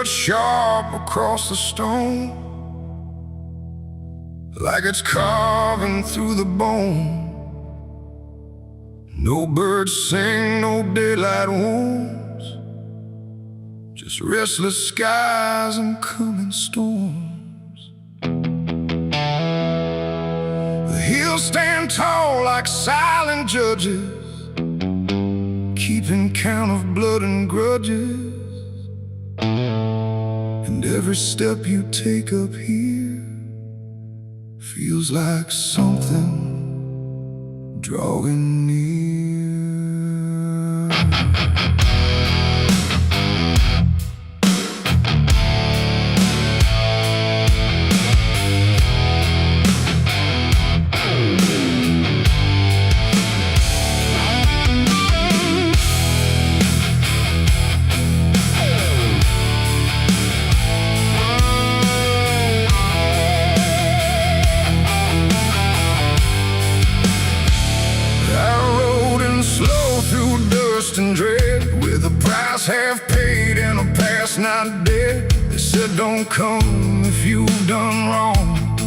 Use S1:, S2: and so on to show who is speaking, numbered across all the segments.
S1: cut sharp across the stone, like it's carving through the bone. No birds sing, no daylight wounds, just restless skies and coming storms. The hills stand tall like silent judges, keeping count of blood and grudges. And every step you take up here feels like something drawing near. And dread, with a price half paid and a past not dead. They said don't come if you've done wrong.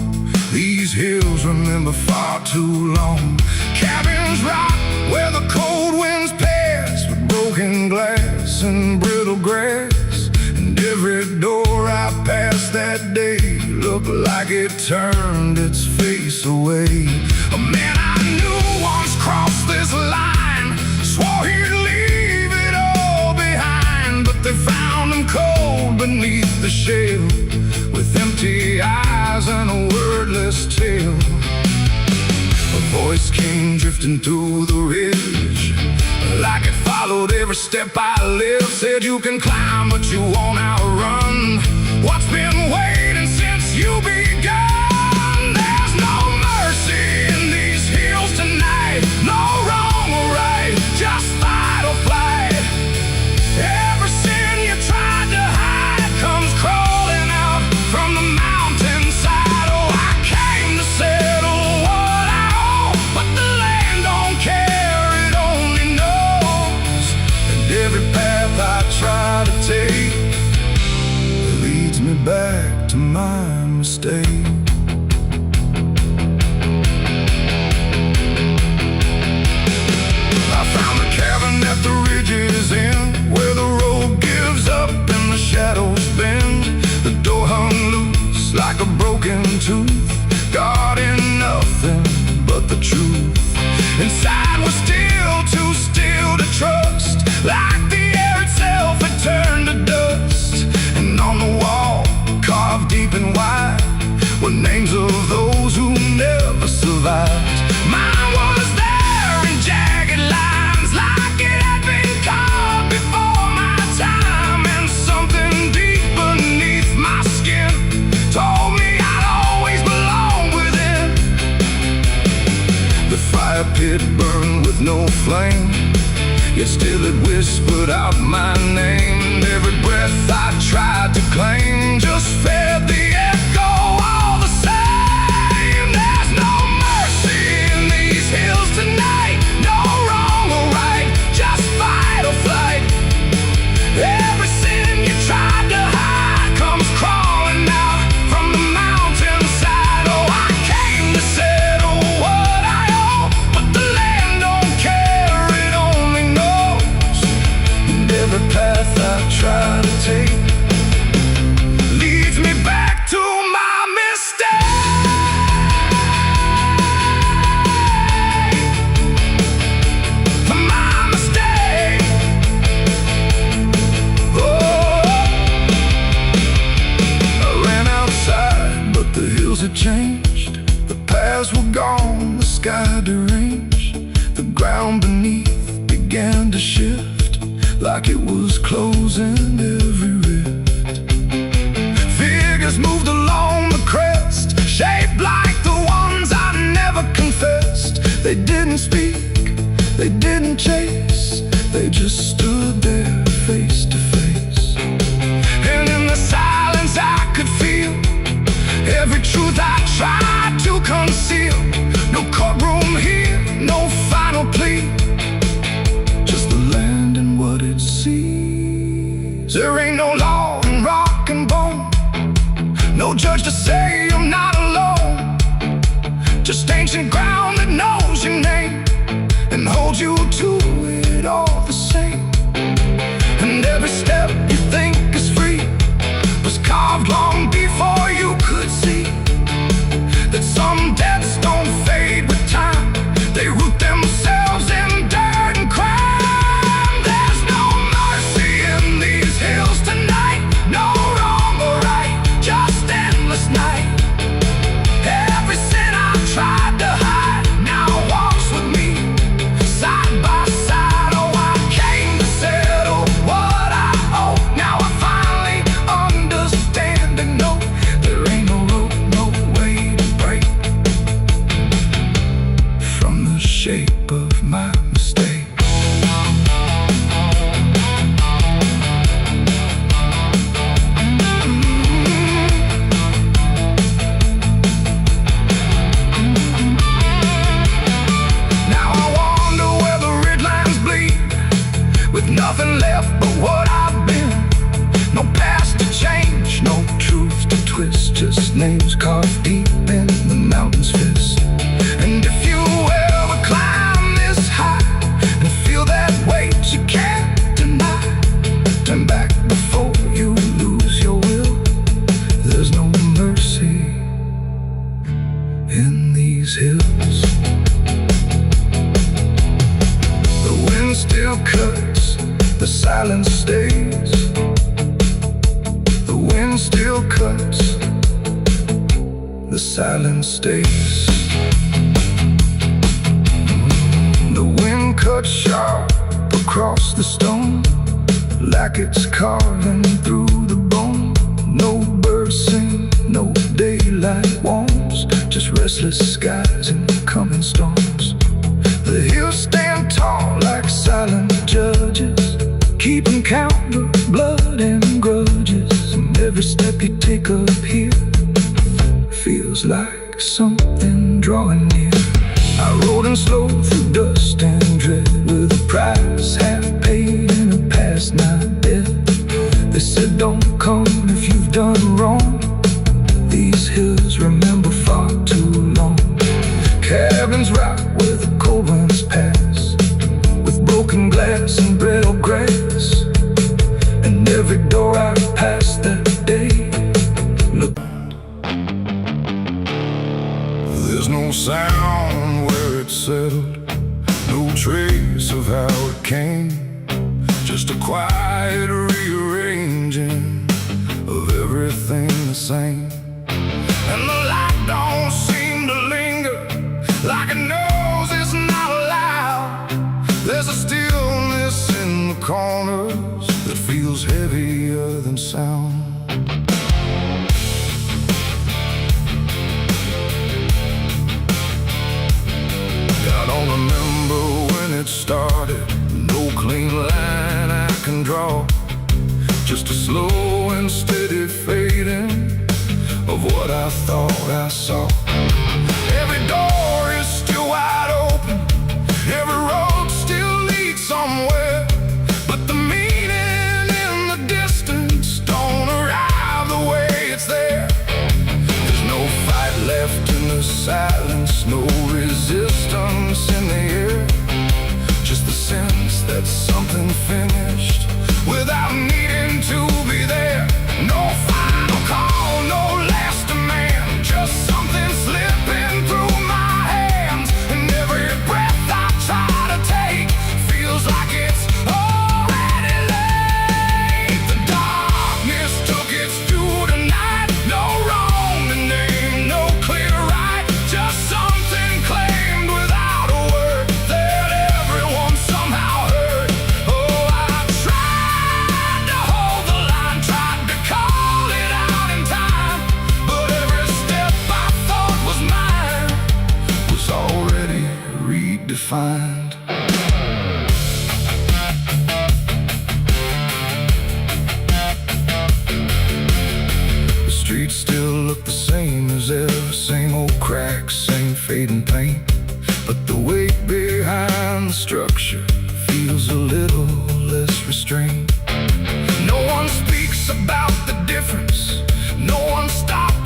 S1: These hills remember far too long. Cabins rock where the cold winds pass, with broken glass and brittle grass. And every door I passed that day looked like it turned its face away. A man I knew once crossed this line, swore he'd leave it all behind, but they found him cold beneath the shell, with empty eyes and a wordless tale. A voice came drifting through the ridge, like it followed every step I lived. Said you can climb, but you won't outrun what's been waiting since you begun. There's no mercy in these hills tonight, no wrong or right, just fight or flight. Every sin you tried to hide comes crawling out from the mountainside. Oh, I came to settle what I owe, but the land don't care, it only knows. And every path I try to take leads me back to my mistake. At the ridge's end, where the road gives up and the shadows bend, the door hung loose like a broken tooth, guarding nothing but the truth. Inside was still too still to trust, like the air itself had turned to dust. And on the wall, carved deep and wide, were names of those who never survived. Mine was there in jagged lines, like it had been carved before my time. And something deep beneath my skin told me I'd always belong within. The fire pit burned with no flame, yet still it whispered out my name. And every breath I tried to claim just fed the echo all the same. There's no mercy in these hills tonight, no wrong or right, just fight or flight. Every sin you tried to hide comes crawling out from the mountainside. Oh, I came to settle what I owe, but the land don't care, it only knows. And every path I try to take leads me back to my mistake. My mistake. Oh, I ran outside, but the hills had changed. The paths were gone, the sky deranged. The ground beneath began to shift, like it was closing every rift. Figures moved along the crest, shaped like the ones I never confessed. They didn't speak, they didn't chase, they just stood there face to face. And in the silence I could feel every truth I tried to conceal. No courtroom here, no final plea, just the land and what it sees. There ain't no law and rock No judge to say I'm not alone. Just ancient ground that knows your name and holds you to it all the same. And every step you think is free was carved long before you could see that some debts don't fade with time. They root themselves in dirt and crime. There's no mercy in these hills tonight. No wrong or right, just endless night. Every sin I've tried to hide now walks with me, side by side. Oh, I came to settle what I owe. Now I finally understand and know there ain't no road, no way to break from the shape of my mistake. Now I wonder where the red lines bleed, with nothing left but what I've been. No past to change, no truth to twist, just names carved deep in the mountain's fist. And if you ever climb this high and feel that weight you can't deny, turn back before you lose your will. There's no mercy in these hills. The wind still cuts, the silence stays. The wind still cuts, the silence stays. The wind cuts sharp across the stone, like it's carving through the bone. No birds sing, no daylight warms, just restless skies and coming storms. The hills stand tall like silent judges, keeping count of blood and grudges. And every step you take up here feels like something drawing near. I rode in slow through dust and dread, with a price half paid and a past not dead. They said don't come if you've done wrong. These hills remember far too long. Cabins rock where the cold winds pass, with broken glass and brittle grass. And every door I've passed that day, look, there's no sound where it settled, no trace of how it came, just a quiet rearranging of everything the same. And the light don't seem to linger, like it knows it's not allowed. There's a stillness in the corners that feels heavier than sound. I don't remember when it started, no clean line I can draw, just a slow and steady fading of what I thought I saw. Every door is still wide open, every road still leads somewhere, but the meaning in the distance don't arrive the way it's there. There's no fight left in the silence, no resistance in the air, just the sense that something finished without needing to be there. No final call, no last demand, just something slipping through my hands. And every breath I try to take feels like it's already late. The darkness took its due tonight, no wrong to name, no clear right, just something claimed without a word that everyone somehow heard. Oh, I tried to hold the line, tried to call it out in time, but every step I thought was mine was already redefined. The streets still look the same as ever, same old cracks, same fading paint, but the weight behind the structure feels a little less restrained. No one speaks about the difference, no one stopped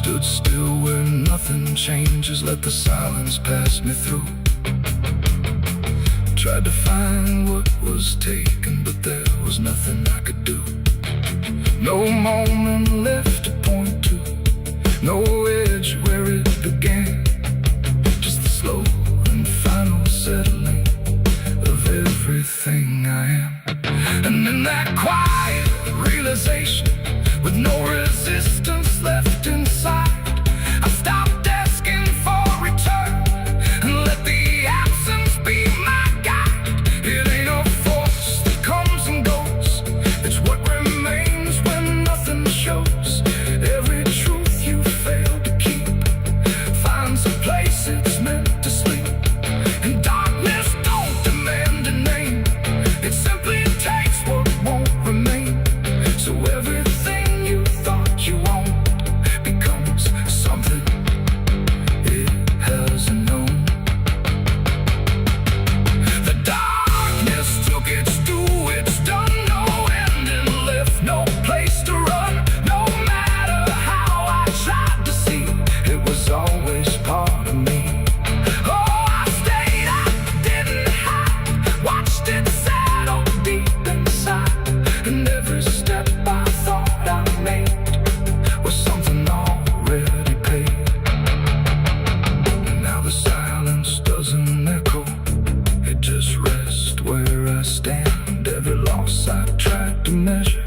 S1: stood still where nothing changes, let the silence pass me through. Tried to find what was taken, but there was nothing I could do. No moment left to point to, no edge where it began. Just the slow and final settling of everything I am. And in that quiet realization, with no resistance left inside, I stopped asking for return and let the absence be my guide. It ain't a force that comes and goes, it's what remains when nothing shows. Every truth you fail to keep finds a place it's meant to sleep. And darkness don't demand a name, it simply takes what won't remain. So everything you thought you owned becomes something it hasn't known. The darkness took its due, it's done, no ending left, no place to run. No matter how I tried to see, it was always part of me. Oh, I stayed, I didn't hide, watched it settle deep inside. And every step I thought I made was something already paid. And now the silence doesn't echo, it just rests where I stand. Every loss I tried to measure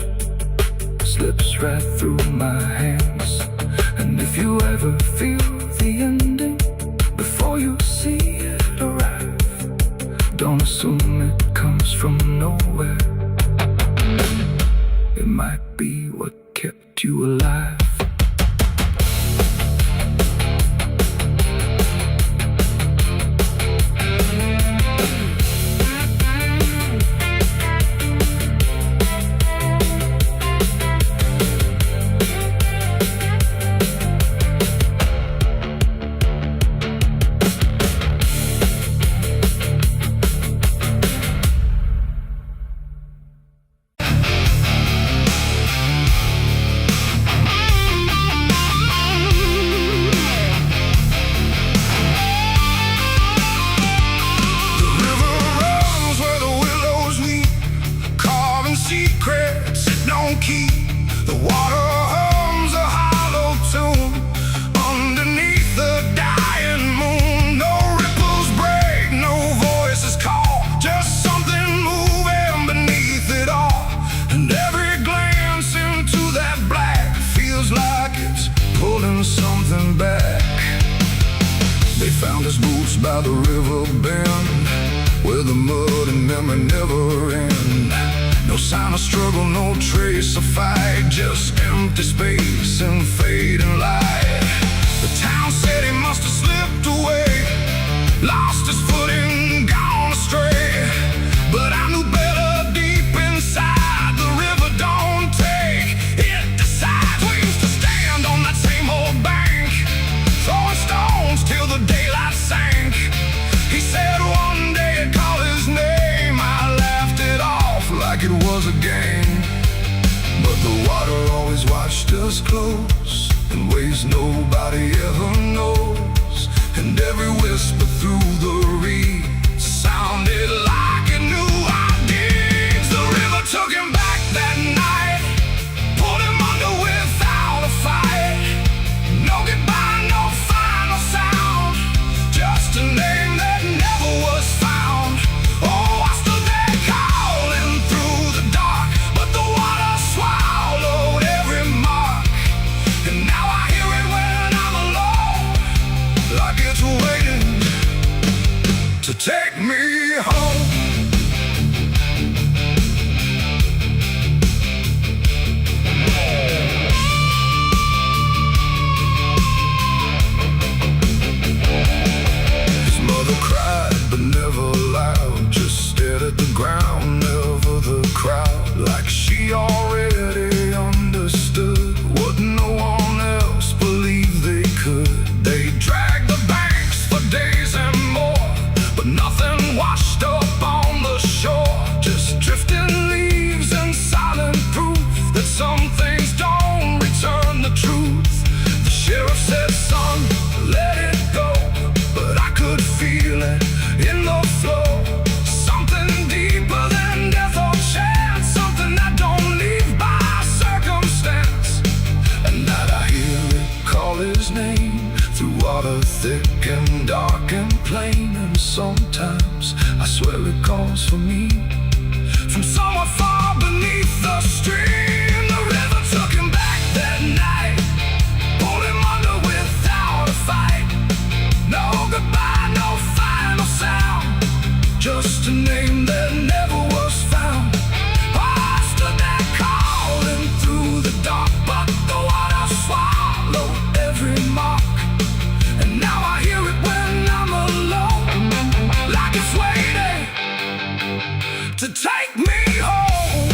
S1: slips right through my hands. And if you ever feel the ending before you see it arrive, don't assume it comes from nowhere. It might be what kept you alive. Secrets it don't keep. The water hums a hollow tune underneath the dying moon. No ripples break, no voices call, just something moving beneath it all. And every glance into that black feels like it's pulling something back. They found his boots by the river bend, where the mud and memory never end. No sign of struggle, no trace of fight, just empty space and fading light. The town said he must have slipped away, lost his footing, gone astray. But I knew better deep inside, the river don't take, it decides. We used to stand on that same old bank, throwing stones till the daylight sank. He said one day I'd call his name, I laughed it off like it was a game. But the water always watched us close in ways nobody ever knows. And every whisper through the reeds sounded like it knew our deeds. The river took him back that night, pulled him under without a fight. No goodbye, no final sound, just a name that never was found. Oh, I stood there calling through the dark, but the water swallowed every mark. And now I hear it when I'm alone, his name, through water thick and dark and plain. And sometimes I swear it calls for me, from somewhere far beneath the stream. The river took him back that night, pulled him under without a fight. No goodbye, no final sound, just a name that never was found. I stood there calling through the dark, but the water swallowed every mark. And now I hear it when I'm alone, like it's waiting to take me home.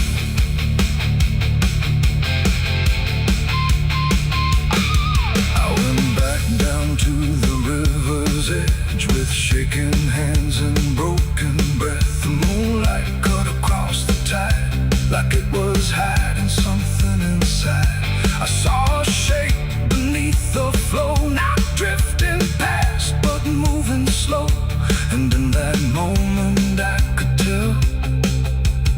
S1: I went back down to the river's edge with shaking hands and broken breath. The moonlight cut across the tide, like it was hiding something inside. I saw a shape beneath the flow, not drifting past, but moving slow. And in that moment I could tell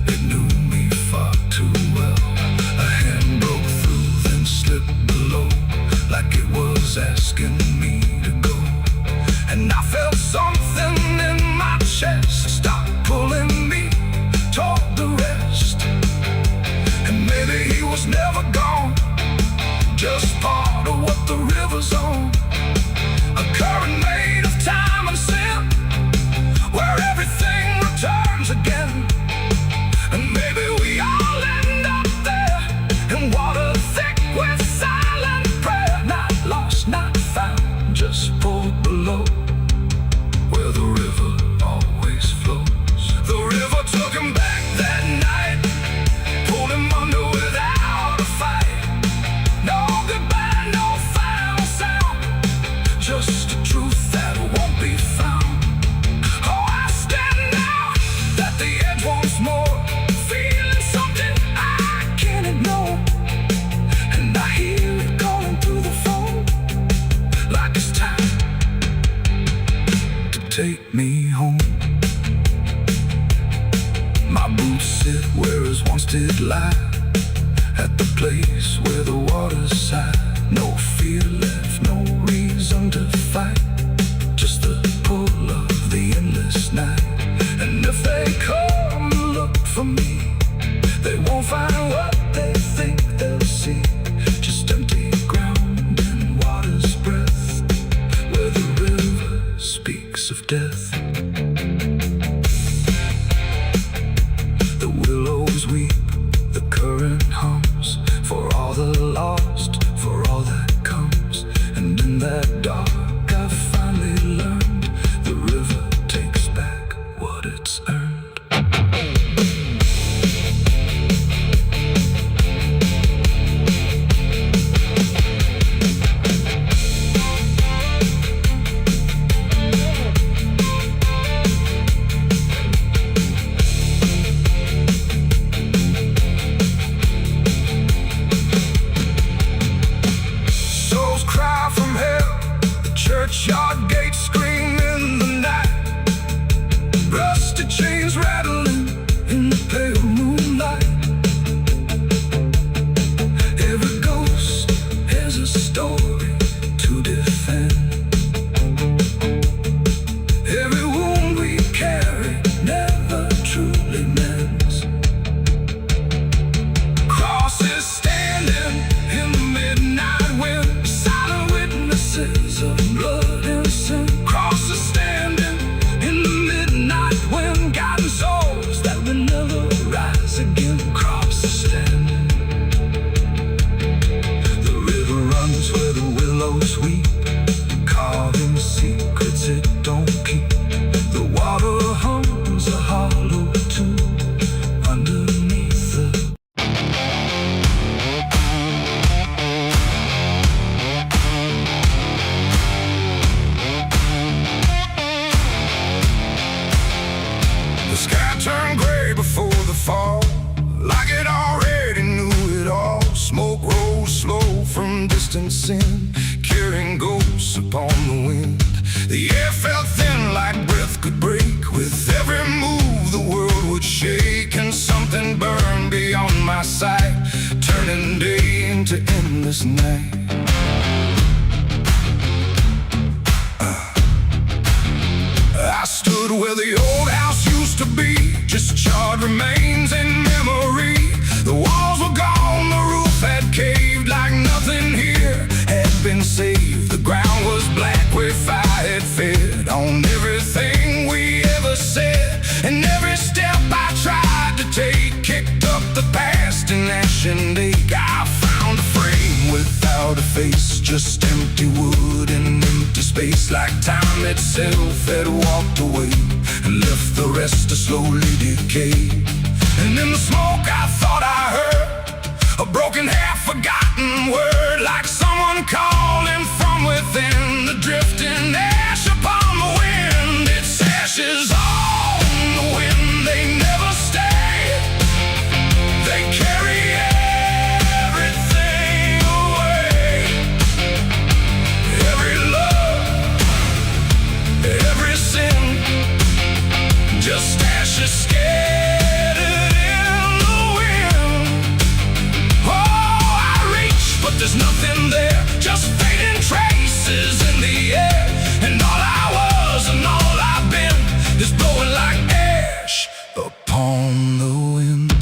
S1: it knew me far too well. A hand broke through, then slipped below, like it was asking me to go. And I felt something in my chest stop pulling me toward the rest. And maybe he was never gone, just part of what the river's on. A current made of time and sin, where everything returns again. And maybe we all end up there, in water thick with silent prayer. Not lost, not found, just pulled below, where the river always flows. The river took him back that night, pulled him under without a fight. No goodbye, no final sound, just a truth that won't be found. Oh, I stand now at the edge once more, feeling something I can't ignore. And I hear it calling through the phone, like it's time to take me home. My boots sit where his once did lie, at the place where the water sighed. No fear left, no reason to fight, just the pull of the endless night. And if they come and look for me, they won't find what they think they'll see, just empty ground and water's breath, where the river speaks of death. The willows weep, the current hums, for all the lost, for all that comes. And in that dark I finally learned, the river takes back what it's earned. Souls cry from hell, the churchyard gates scream in the night. Rusted chains rattling in the pale moonlight. Every ghost has a story to defend. Every wound we carry never truly mends. Crosses standing in the midnight wind, silent witnesses of blood and sin. Crosses standing in the midnight wind, guiding souls that will never rise again. Crosses standing. The river runs where the willows weep, carving secrets it don't keep. The water hums a hollow tune underneath the sky turned gray before the fall, like it already knew it all. Smoke rose slow from distancing, carrying ghosts upon the wind. The air felt thin like breath could break. With every move the world would shake, and something burned beyond my sight, turning day into endless night. save. The ground was black where fire had fed on everything we ever said. And every step I tried to take kicked up the past in ash and ache. I found a frame without a face, just empty wood and empty space, like time itself had walked away and left the rest to slowly decay. And in the smoke I thought I heard a broken, half-forgotten word, like someone calling from within. The drifting ash upon the wind, its ashes on the wind. They never stay, they carry everything away. Every love, every sin, just ashes scattered in the wind. But there's nothing there, just fading traces in the air. And all I was and all I've been is blowing like ash upon the wind.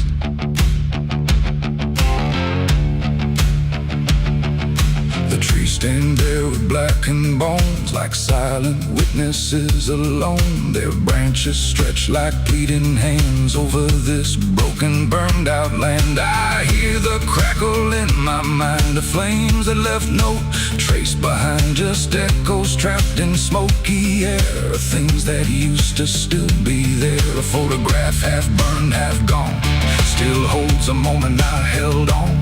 S1: The trees stand there with blackened bones, like silent witnesses alone. Their branches stretch like pleading hands over this broken, burned out land. I hear the crackle in my mind of flames that left no trace behind, just echoes trapped in smoky air, things that used to still be there. A photograph half burned, half gone, still holds a moment I held on.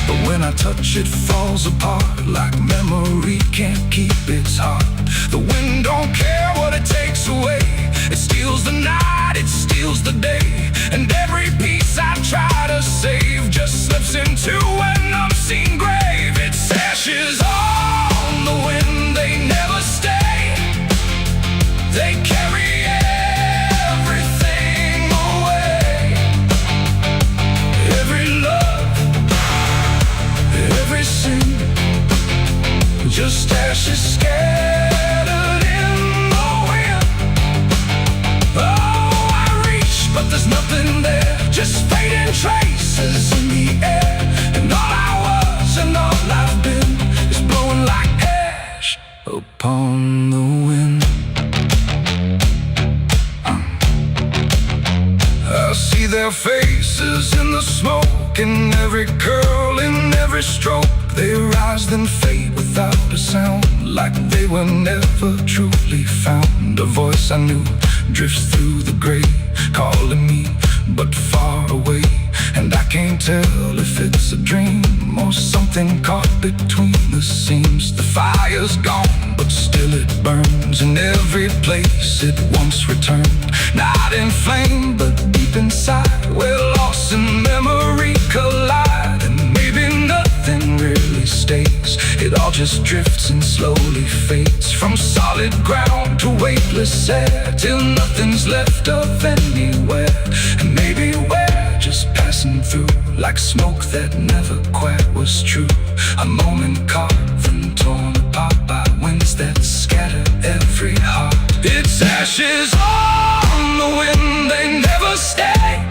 S1: But when I touch it, falls apart, like memory can't keep its heart. The wind don't care what it takes away, it steals the night, it steals the day. And every piece I try to save just slips into an unseen grave. Its ashes on the wind, they never stay, they carry everything away. Every love, every sin, just ashes scattered in the wind. Oh, I reach, but there's nothing there, just fading traces in the air. And all I was and all I've been is blowing like ash upon the wind. I see their faces in the smoke, in every curl, in every stroke. They rise then fade without a sound, like they were never truly found. A voice I knew drifts through the gray, calling me but far away. And I can't tell if it's a dream or something caught between the seams. The fire's gone, but still it burns in every place it once returned. Not in flame, but deep inside, where loss and memory collide. And maybe nothing really stays, it all just drifts and slowly fades, from solid ground to weightless air, till nothing's left of anywhere. And maybe we're just passing through, like smoke that never quite was true. A moment carved and torn apart by winds that scatter every heart. Its ashes on the wind, they never stay,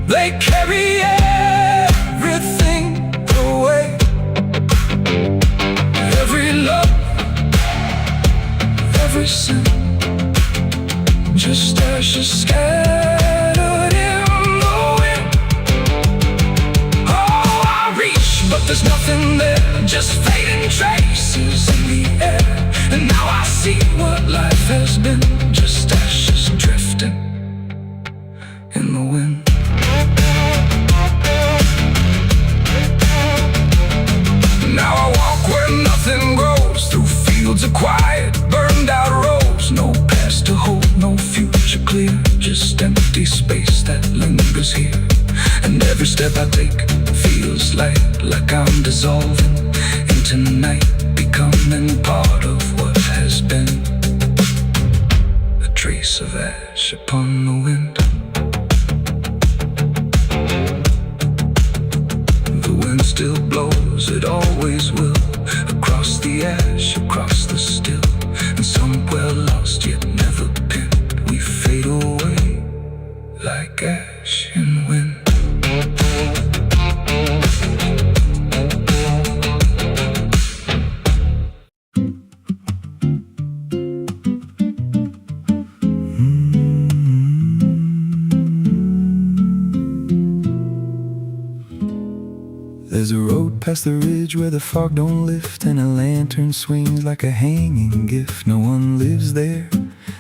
S1: they carry everything away. Every love, every sin, just ashes scattered in the wind. Oh, I reach, but there's nothing there, just fading traces in the air. And now I see what life has been, just ashes drifting in the wind. Now I walk where nothing grows, through fields of quiet, burned out roads. No past to hold, no future clear, just empty space that lingers here. And every step I take feels like I'm dissolving into night, becoming part of what has been. A trace of ash upon the wind. The wind still blows, it always will, across the ash, across the still. And somewhere lost yet never pinned, we fade away like ash in wind.
S2: past the ridge where the fog don't lift, and a lantern swings like a hanging gift. No one lives there,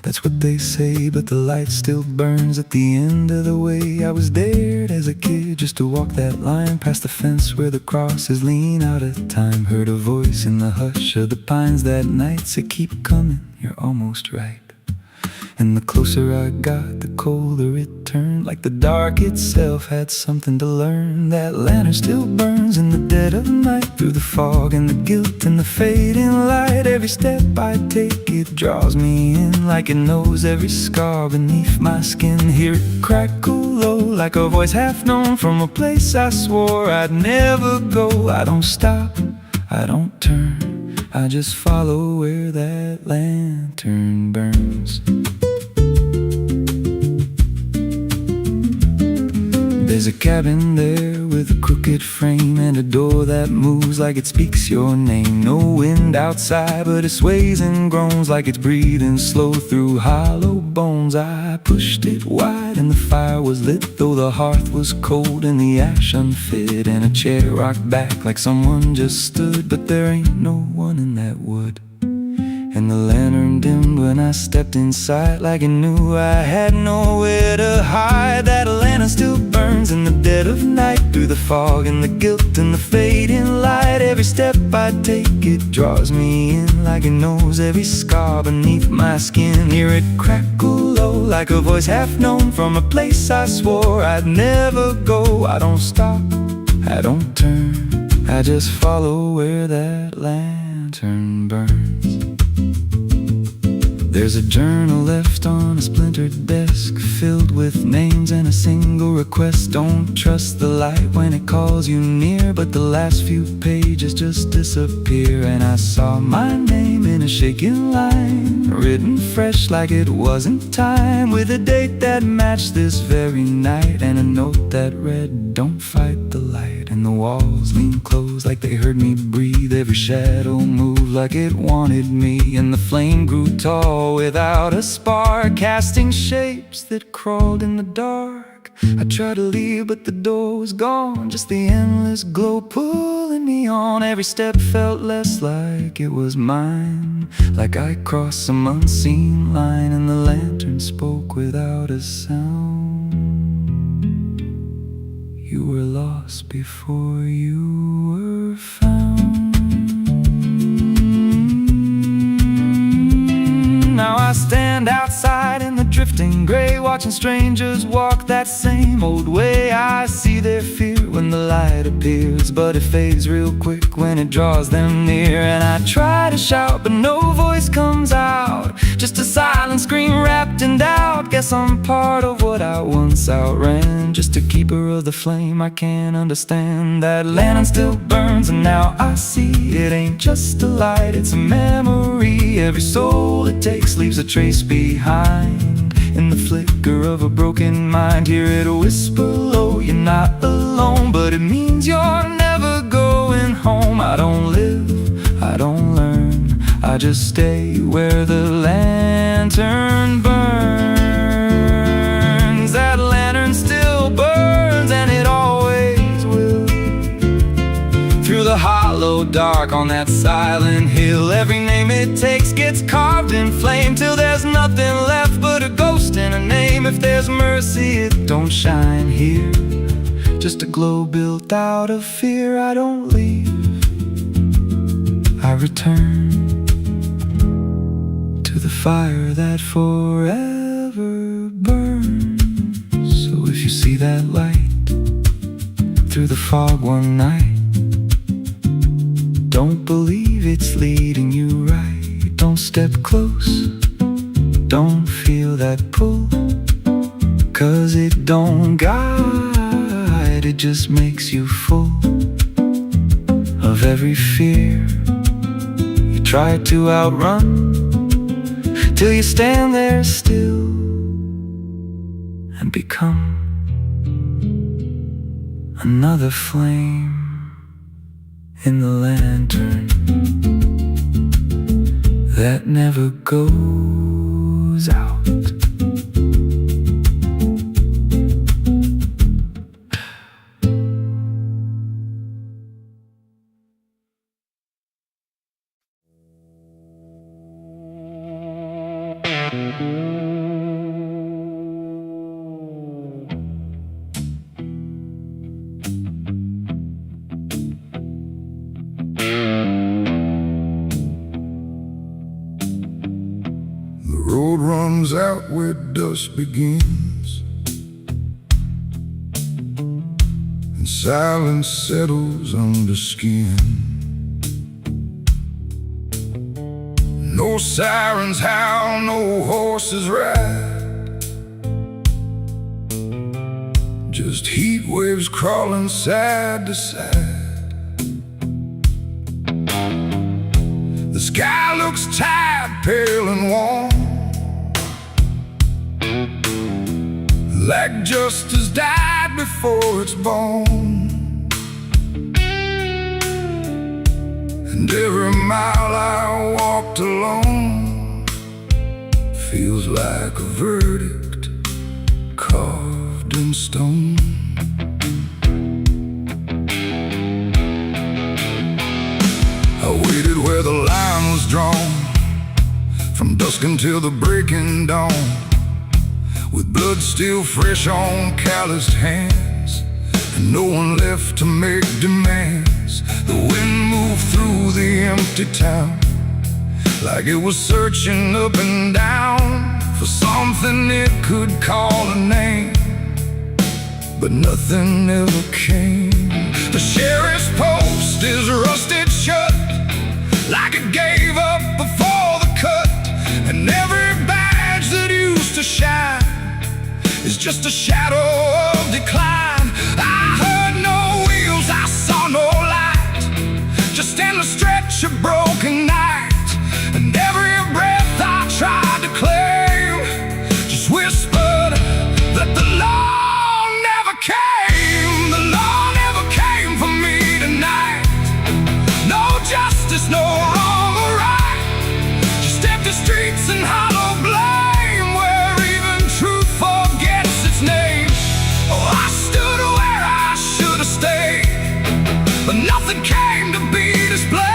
S2: that's what they say, but the light still burns at the end of the way. I was dared as a kid just to walk that line, past the fence where the crosses lean out of time. Heard a voice in the hush of the pines that night said, keep coming, you're almost right. And the closer I got, the colder it turned, like the dark itself had something to learn. That lantern still burns in the dead of night, through the fog and the guilt and the fading light. Every step I take, it draws me in, like it knows every scar beneath my skin. Hear it crackle low, like a voice half known from a place I swore I'd never go. I don't stop, I don't turn, I just follow where that lantern burns. There's a cabin there with a crooked frame, and a door that moves like it speaks your name. No wind outside, but it sways and groans like it's breathing slow through hollow bones. I pushed it wide and the fire was lit, though the hearth was cold and the ash unfit, and a chair rocked back like someone just stood. But there ain't no one in that wood. And the lantern dimmed when I stepped inside, like it knew I had nowhere to hide. That lantern still burns in the dead of night, through the fog and the guilt and the fading light. Every step I take, it draws me in, like it knows every scar beneath my skin. Hear it crackle low, like a voice half known from a place I swore I'd never go. I don't stop, I don't turn, I just follow where that lantern burns. There's a journal left on a splintered desk, filled with names and a single request. Don't trust the light when it calls you near, but the last few pages just disappear. And I saw my name in a shaking line, written fresh like it wasn't time, with a date that matched this very night, and a note that read, don't fight the light. And the walls leaned close like they heard me breathe, every shadow moved like it wanted me, and the flame grew tall without a spark, casting shapes that crawled in the dark. I tried to leave, but the door was gone, just the endless glow pulling me on. Every step felt less like it was mine, like I crossed some unseen line, and the lantern spoke without a sound. You were lost before you were found. Now I stand outside in the drifting gray, watching strangers walk that same old way. I see their fear when the light appears, but it fades real quick when it draws them near. And I try to shout, but no voice comes out, just a silent scream wrapped in doubt. Guess I'm part of what I once outran, just a keeper of the flame I can't understand. That lantern still burns, and now I see it ain't just a light, it's a memory. Every soul it takes leaves a trace behind, in the flicker of a broken mind. Hear it whisper low, you're not alone, but it means you're never going home. I don't live, I don't learn, I just stay where the lantern burns. That lantern still burns, and it always will, through the hollow dark on that silent hill. Every name it takes gets carved in flame, till there's nothing left but a ghost and a name. If there's mercy, it don't shine here, just a glow built out of fear. I don't leave, I return to the fire that forever burns. So if you see that light through the fog one night, don't believe it's leading you right. Don't step close, don't feel that pull, 'cause it don't guide, it just makes you full of every fear you try to outrun, till you stand there still and become another flame in the lantern that never goes out.
S1: The road runs out where dusk begins, and silence settles under skin. No sirens howl, no horses ride, just heat waves crawling side to side. The sky looks tired, pale and warm, like justice died before it's born. And every mile I walked alone feels like a verdict carved in stone. I waited where the line was drawn, from dusk until the breaking dawn, with blood still fresh on calloused hands, and no one left to make demands. The wind moved through the empty town, like it was searching up and down for something it could call a name, but nothing ever came. The sheriff's post is rusted shut, like it gave up before the cut, and every badge that used to shine is just a shadow of decline. I heard no wheels, I saw no light, just endless stretch of broken night. And every breath I tried to claim just whispered that the law never came. The law never came for me tonight. No justice, no wrong or right, just empty streets and hollow blame, where even truth forgets its name. Oh, I stood where I should have stayed, but nothing came to be displayed.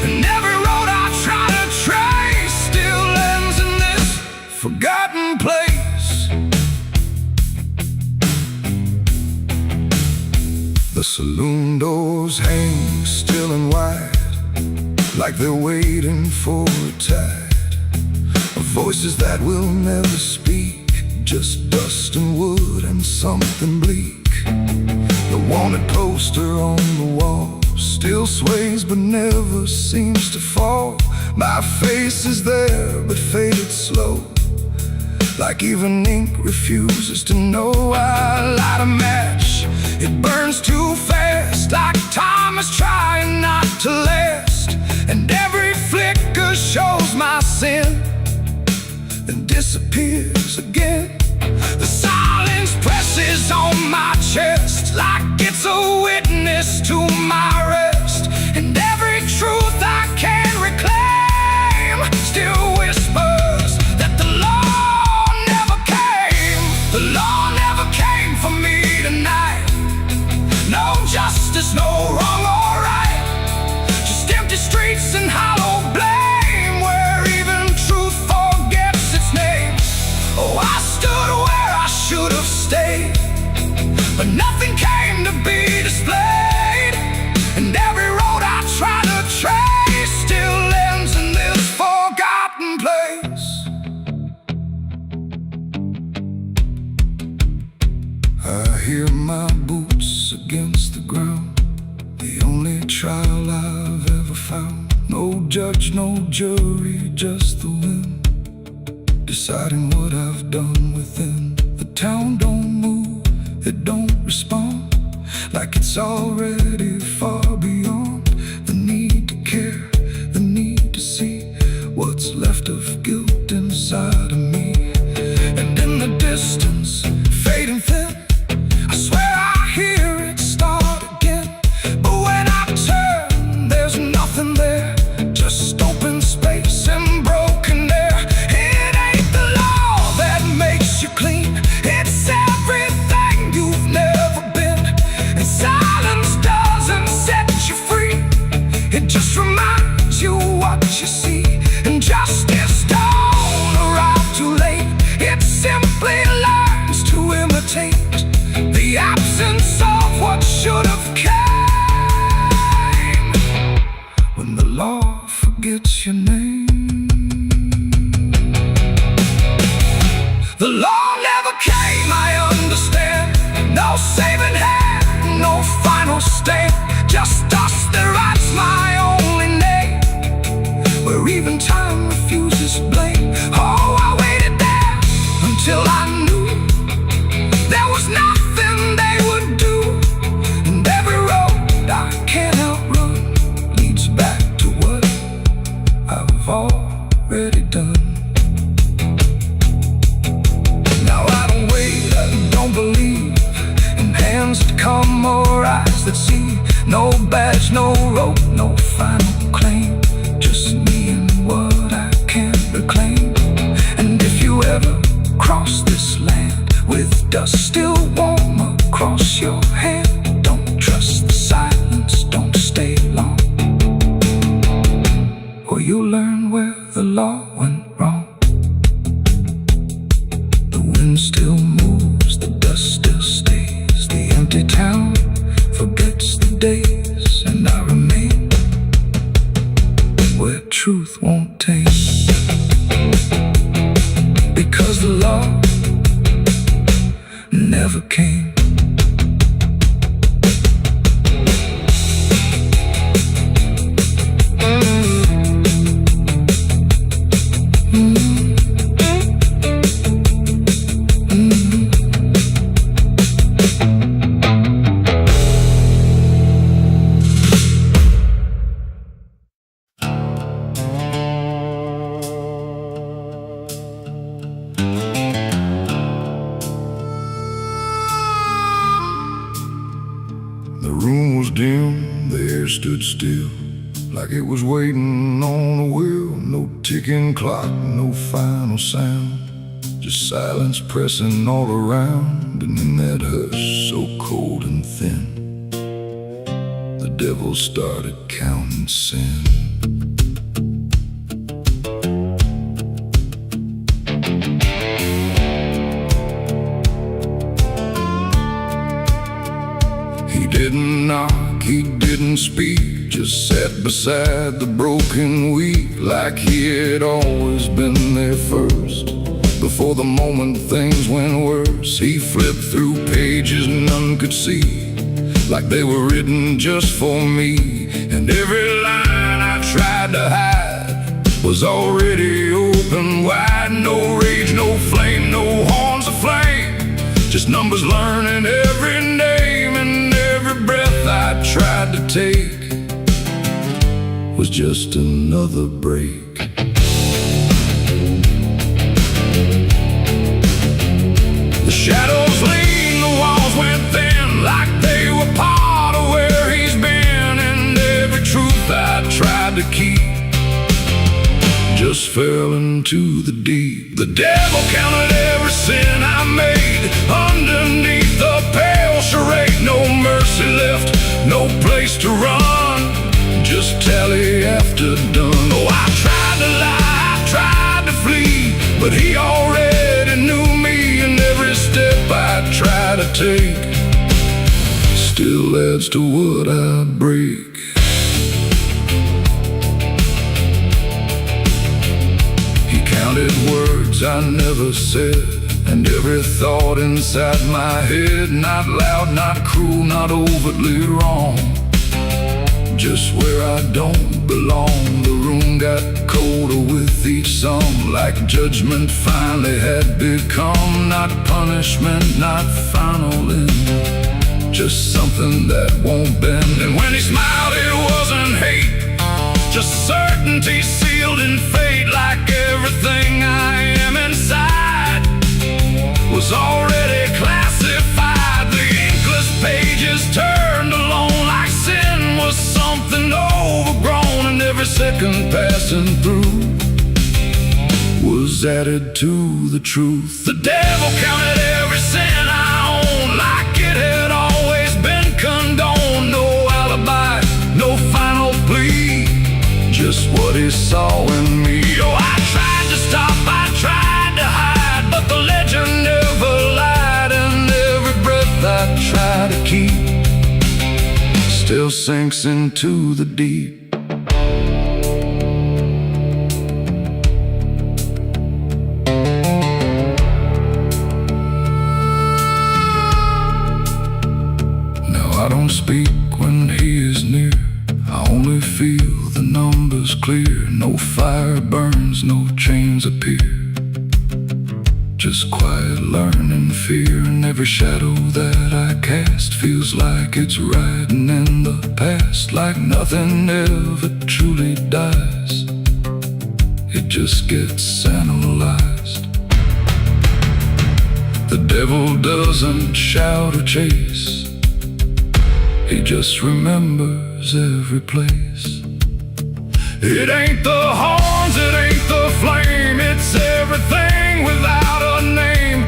S1: And every road I try to trace still ends in this forgotten place. The saloon doors hang still and wide, like they're waiting for a tide of voices that will never speak, just dust and wood and something bleak. The wanted poster on the wall still sways but never seems to fall. My face is there but faded slow, like even ink refuses to know. I light a match, it burns too fast, like time is trying not to last. And every flicker shows my sin, then disappears again. The silence presses on my chest, like it's a witness to my rest. And every truth I can reclaim still whispers that the law never came. The law never came for me tonight. No justice, no wrong or right, just empty streets and hollow blame, where even truth forgets its name. Oh, I stood where I should have stayed, but nothing came to be displayed. And every road I try to trace still ends in this forgotten place. I hear my boots against the ground, the only trial I've ever found. No judge, no jury, just the wind deciding what I've done within. The town don't move, it don't respond, like it's already far beyond the need to care, the need to see what's left of guilt inside of me. And in the distance, fading thin, I swear I hear it start again. But when I turn, there's nothing there, just open space and broken air. It ain't the law that makes you clean, it's everything you've never been. And silence doesn't set you free, it just reminds you what you see. And justice don't when the law forgets your name. The law never came, I understand. No saving hand, no final stand. Just dust that writes my only name, where even time refuses blame. Oh, I waited there until I knew there was nothing they would do. And every road I can't outrun leads back to what I've already done. Now I don't wait, I don't believe in hands that come or eyes that see. No badge, no rope, no final claim. Just me and what I can't reclaim. And if you ever cross this land with dust still warm across your hand, don't trust the silence, don't stay long, or you'll learn where the law went wrong. The wind still moves, the dust still stays. The empty town forgets the days, and I remain where truth won't taste. Because the law never came. The room was dim, the air stood still, like it was waiting on a wheel. No ticking clock, no final sound, just silence pressing all around. And in that hush so cold and thin, the devil started counting sin. He didn't knock, he didn't speak, just sat beside the broken wheat, like he had always been there first. Before the moment things went worse, he flipped through pages none could see, like they were written just for me. And every line I tried to hide was already open wide. No rage, no flame, no horns of flame, just numbers learning every name. And every breath I tried to take was just another break. The shadows lean, the walls went thin, like they were part of where he's been. And every truth I tried to keep just fell into the deep. The devil counted every sin I made underneath the pale charade. No mercy left, no place to run, just tally after done. Oh, I tried to lie, I tried to flee, but he already knew me. And every step I try to take still adds to what I break. He counted words I never said, and every thought inside my head. Not loud, not cruel, not overtly wrong, just where I don't belong. The room got colder with each song, like judgment finally had become. Not punishment, not final end, just something that won't bend. And when he smiled it wasn't hate, just certainty sealed in fate. Like everything I am inside was already classified. The inkless pages turned alone, like sin was something overgrown. And every second passing through was added to the truth. The devil counted every sin I own, like it had always been condoned. No alibi, no final plea, just what he saw in me. Oh, I tried to stop, I tried to hide, but the legend never lied. And every breath I try to keep still sinks into the deep. speak when he is near. I only feel the numbers clear. No fire burns, no chains appear. Just quiet learning fear. And every shadow that I cast feels like it's riding in the past. Like nothing ever truly dies, it just gets analyzed. The devil doesn't shout or chase, he just remembers every place. It ain't the horns, it ain't the flame, it's everything without a name.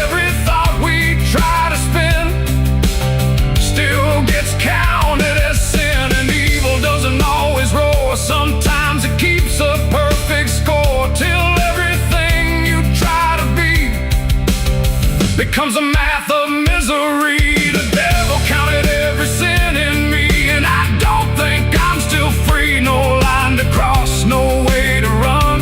S1: Every thought we try to spin still gets counted as sin. And evil doesn't always roar, sometimes it keeps a perfect score. Till everything you try to be becomes a math of misery. The devil counted every sin in me, and I don't think I'm still free. No line to cross, no way to run,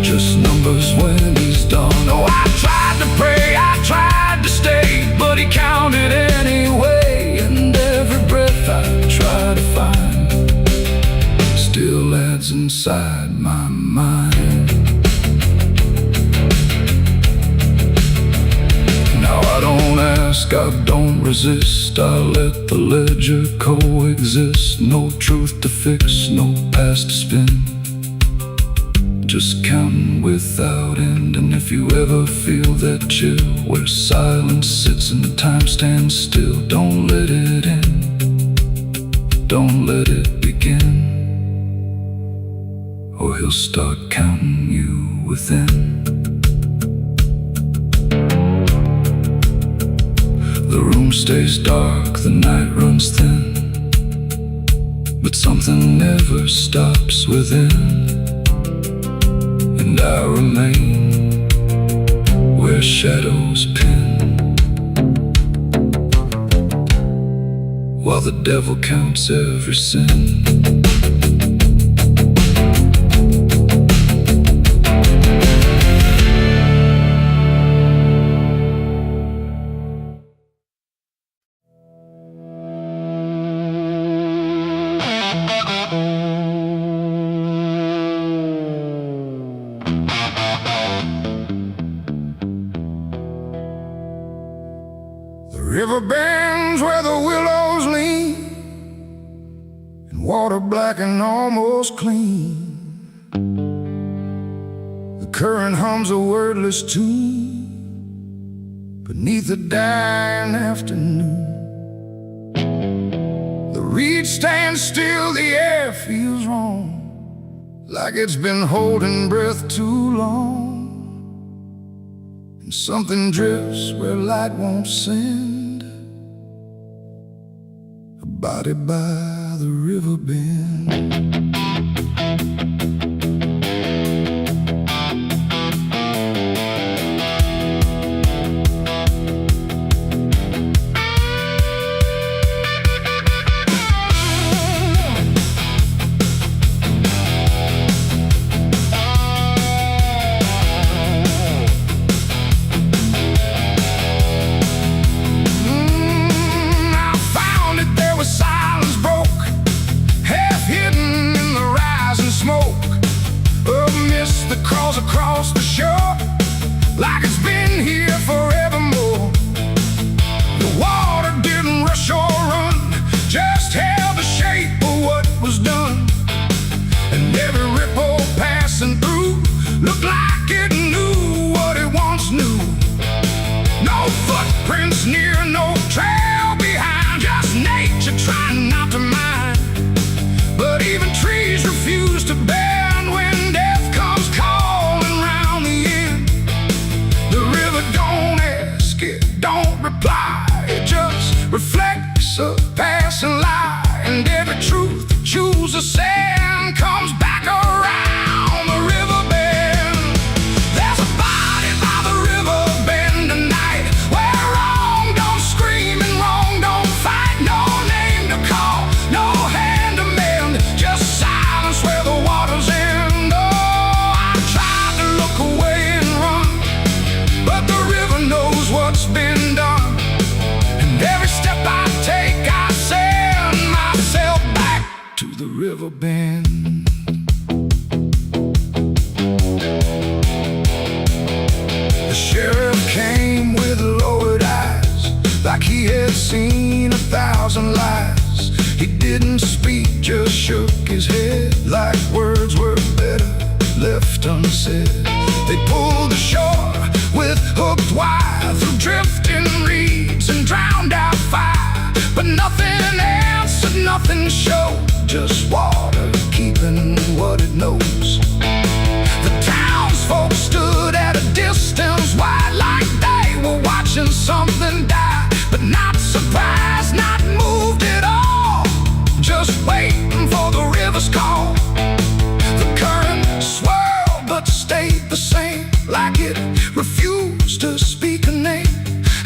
S1: just numbers when he's done. Oh, I tried to pray, I tried to stay, but he counted anyway. And every breath I try to find still adds inside my mind. Now I don't ask, I don't resist, I let the ledger coexist. No truth to fix, no past to spin, just counting without end. And if you ever feel that chill where silence sits and time stands still, don't let it end, don't let it begin, or he'll start counting you within. The room stays dark, the night runs thin, but something never stops within. And I remain where shadows pin, while the devil counts every sin. River bends where the willows lean, and water black and almost clean. The current hums a wordless tune beneath the dying afternoon. The reed stands still, the air feels wrong, like it's been holding breath too long. And something drifts where light won't send, a body by the river bend. Across the shore, like it's been here forevermore. The water didn't rush or run, just held the shape of what was done. And every ripple passing through looked like it knew what it once knew. No footprints near, no trail behind, just nature trying not to mind. But even trees refuse to bend when death comes calling. bend. The sheriff came with lowered eyes, like he had seen 1,000 lies. He didn't speak, just shook his head, like words were better left unsaid. They pulled ashore with hooked wire through drifting reeds and drowned out fire, but nothing answered, nothing showed, just water keeping what it knows. The townsfolk stood at a distance wide, like they were watching something die, but not surprised, not moved at all, just waiting for the river's call. The current swirled but stayed the same, like it refused to speak a name,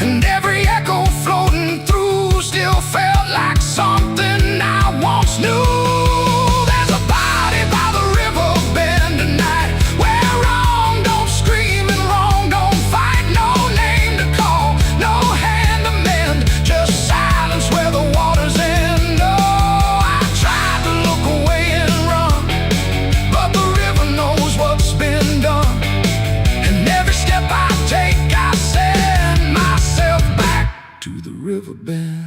S1: and every echo floating through still felt like something I once knew. There's a body by the river bend tonight, where wrong don't scream and wrong don't fight. No name to call, no hand to mend, just silence where the waters end. Oh, I tried to look away and run, but the river knows what's been done, and every step I take I send myself back to the river bend.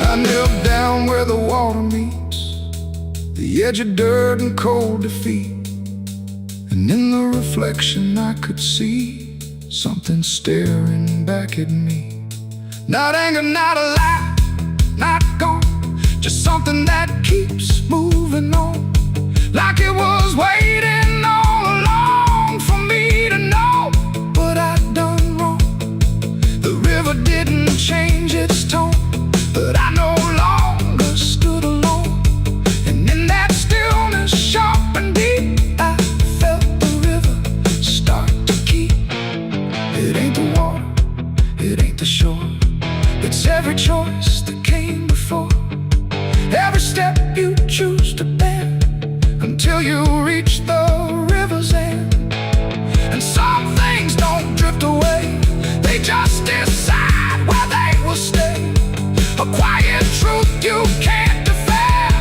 S1: I knelt down where the water meets the edge of dirt and cold defeat, and in the reflection I could see something staring back at me. Not anger, not a lie, not gone, just something that keeps moving on, like it was waiting all along for me to know what I'd done wrong. The river didn't change its tone, but I no longer stood alone, and in that stillness sharp and deep, I felt the river start to keep. It ain't the water, it ain't the shore, it's every choice that came before, every step you choose to bend, until you reach the river's end. And some things don't drift away, they just decide where they will stay. A quiet truth you can't defend,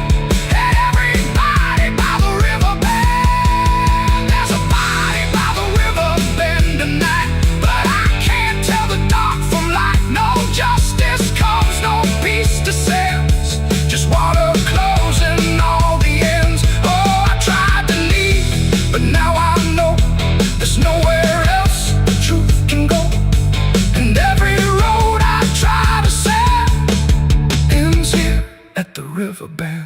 S1: and everybody by the river bend. There's a body by the river bend tonight, but I can't tell the dark from light. No justice comes, no peace descends, just water closing all the ends. Oh, I tried to leave, but now I know there's nowhere else the truth can go, and every road I try to set ends here at the river bend.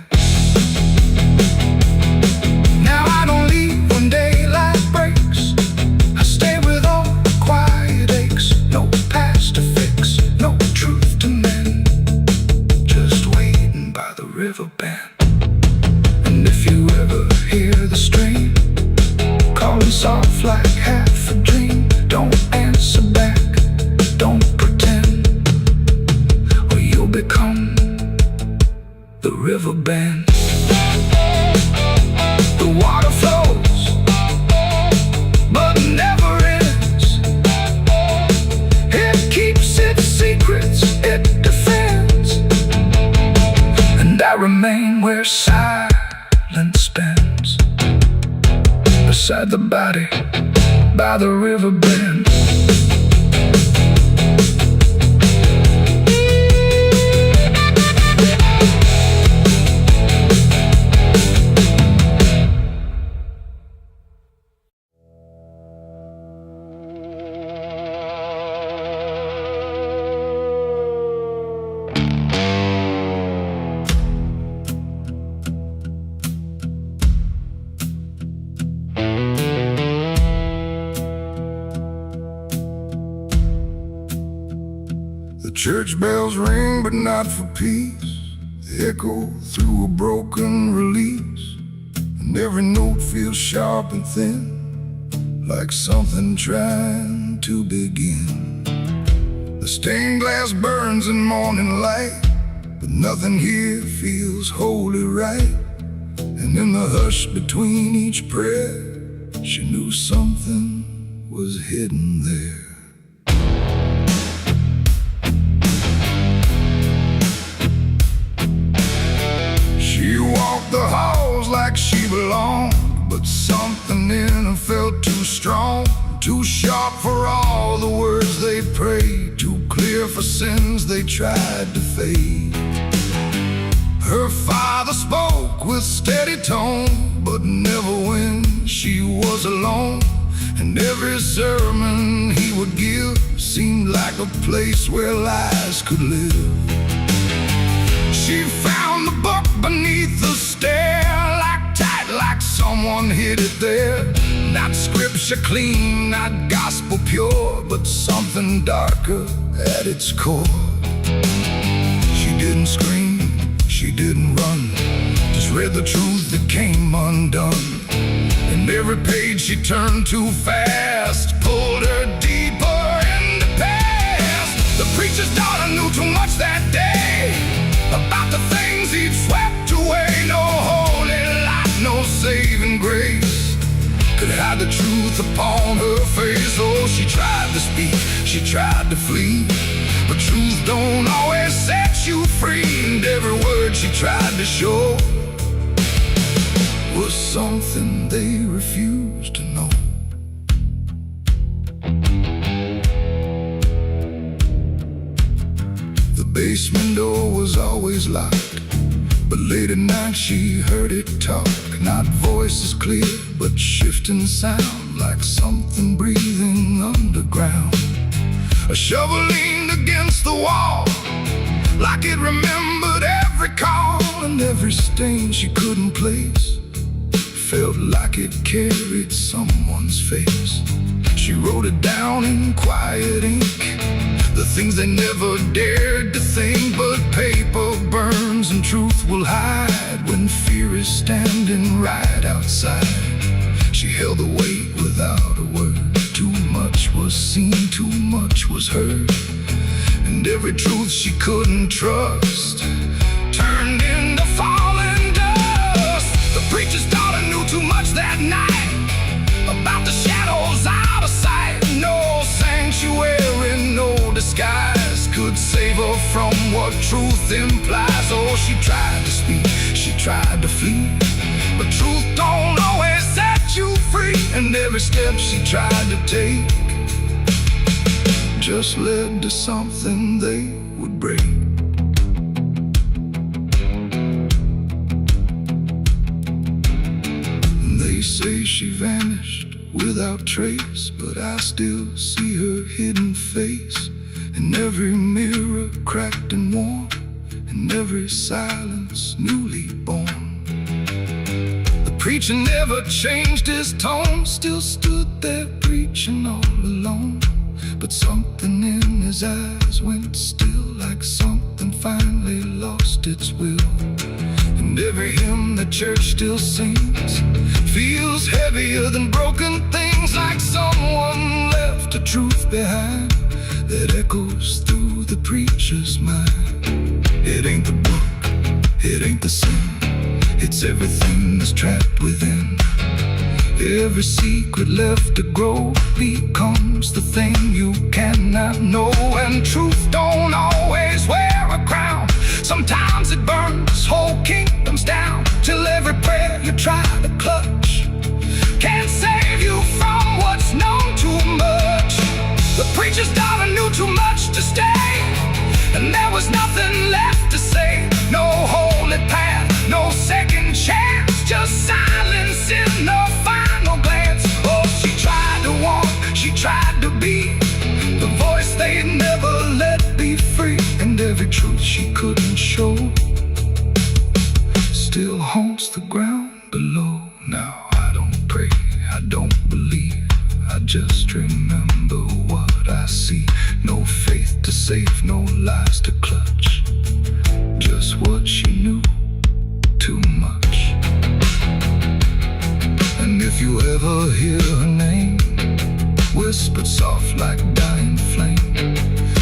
S1: Now I don't leave when daylight breaks, I stay with all the quiet aches. No past to fix, no truth to mend, just waiting by the river bend. And if you ever hear the stream calling soft like half a dream, don't answer back, don't pretend, or you'll become the river bend. The water flows, but never ends. It keeps its secrets, it defends, and I remain where silence bends, beside the body by the river bend. Church bells ring, but not for peace. They echo through a broken release, and every note feels sharp and thin, like something trying to begin. The stained glass burns in morning light, but nothing here feels wholly right. And in the hush between each prayer, she knew something was hidden there. for sins they tried to fade. Her father spoke with steady tone, but never when she was alone. And every sermon he would give seemed like a place where lies could live. She found the book beneath the stair, like tight, like someone hid it there. Not scripture clean, not gospel pure, but something darker at its core. She didn't scream, she didn't run, just read the truth that came undone. And every page she turned too fast pulled her deeper in the past. The preacher's daughter knew too much that day about the things he'd swept away. No holy light, no saving grace could hide the truth upon her face. Oh, she tried to speak, she tried to flee, but truth don't always set you free. And every word she tried to show was something they refused to know. The basement door was always locked, but late at night she heard it talk. Not voices clear, but shifting sound, like something breathing underground. A shovel leaned against the wall, like it remembered every call. And every stain she couldn't place felt like it carried someone's face. She wrote it down in quiet ink, the things they never dared to think. But paper burns and truth will hide when fear is standing right outside. She held the weight without a word. Too much was seen, too much was heard, and every truth she couldn't trust turned into falling dust. The preacher's daughter knew too much that night about the shadows out of sight. No sanctuary, no disguise could save her from what truth implies. Oh, she tried to speak, she tried to flee, but truth don't always set you free. And every step she tried to take just led to something they would break. They say she vanished without trace, but I still see her hidden face in every mirror cracked and worn, in every silence newly born. The preacher never changed his tone, still stood there preaching all alone. But something in his eyes went still, like something finally lost its will. And every hymn the church still sings feels heavier than broken things, like someone left a truth behind that echoes through the preacher's mind. It ain't the book, it ain't the sin, it's everything that's trapped within. Every secret left to grow becomes the thing you cannot know. And truth don't always wear a crown, sometimes it burns whole kingdoms down, till every prayer you try to clutch can't save you from what's known too much. The preacher's daughter knew too much to stay, and there was nothing left to say. No holy path, no second chance, just silence in the final glance. Oh, she tried to walk, she tried to be the voice they'd never let be free. And every truth she couldn't show still haunts the ground below. Now I don't pray, I don't believe, I just remember what I see. No faith to save, no lies to clutch, just what she knew, too much. And if you ever hear her name whispered soft like dying flame,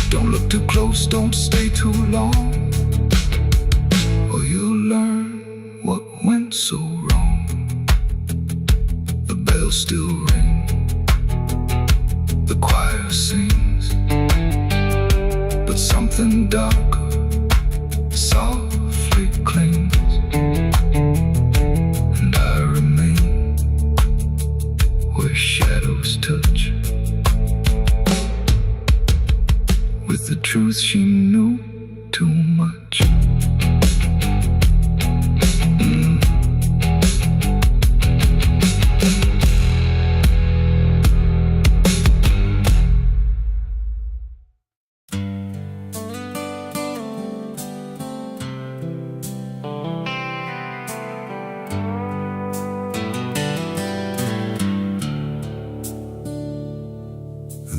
S1: don't look too close, don't stay too long, or you'll learn what went so wrong. The bells still ring, the choir sings, but something darker softly clings. And I remain where shadows touch,
S2: with the truth she knew too much.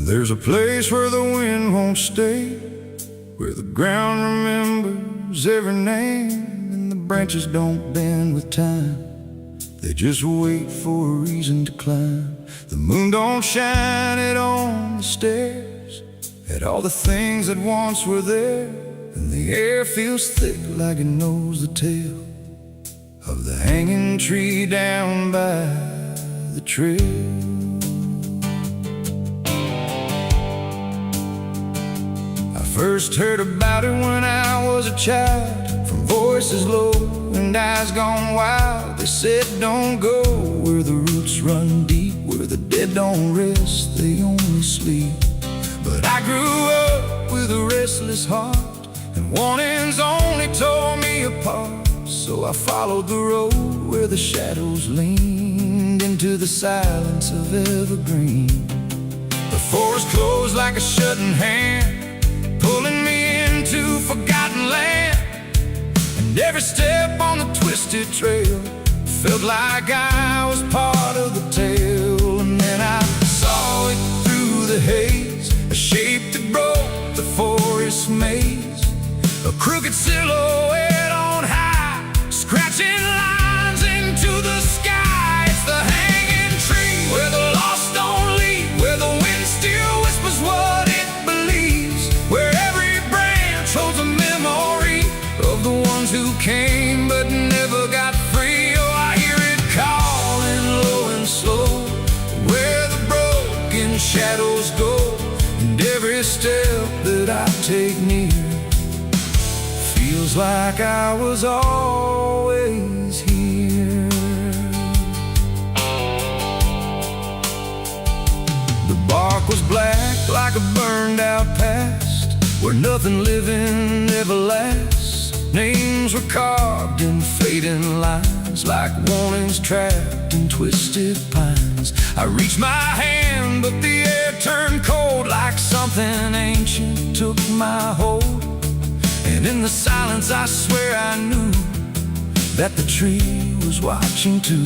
S1: There's a place where the wind won't stay, where the ground remembers every name, and the branches don't bend with time. They just wait for a reason to climb. The moon don't shine it on the stairs at all the things that once were there, and the air feels thick like it knows the tale of the hanging tree down by the trail. First heard about it when I was a child, from voices low and eyes gone wild. They said don't go where the roots run deep, where the dead don't rest, they only sleep. But I grew up with a restless heart, and warnings only tore me apart. So I followed the road where the shadows leaned into the silence of evergreen. The forest closed like a shutting hand, pulling me into forgotten land. And every step on the twisted trail felt like I was part of the tale. And then I saw it through the haze, a shape that broke the forest maze, a crooked silhouette on high, scratching lines into the sky. It's the hanging tree where the lost don't leave, where the wind still whispers what it believes, where every branch holds a memory of the ones who came but never got free. Oh, I hear it calling low and slow, where the broken shadows go, and every step that I take near feels like I was always here. The bark was black like a burned out past, where nothing living ever lasts. Names were carved in fading lines, like warnings trapped in twisted pines. I reached my hand, but the air turned cold, like something ancient took my hold. And in the silence I swear I knew that the tree was watching too.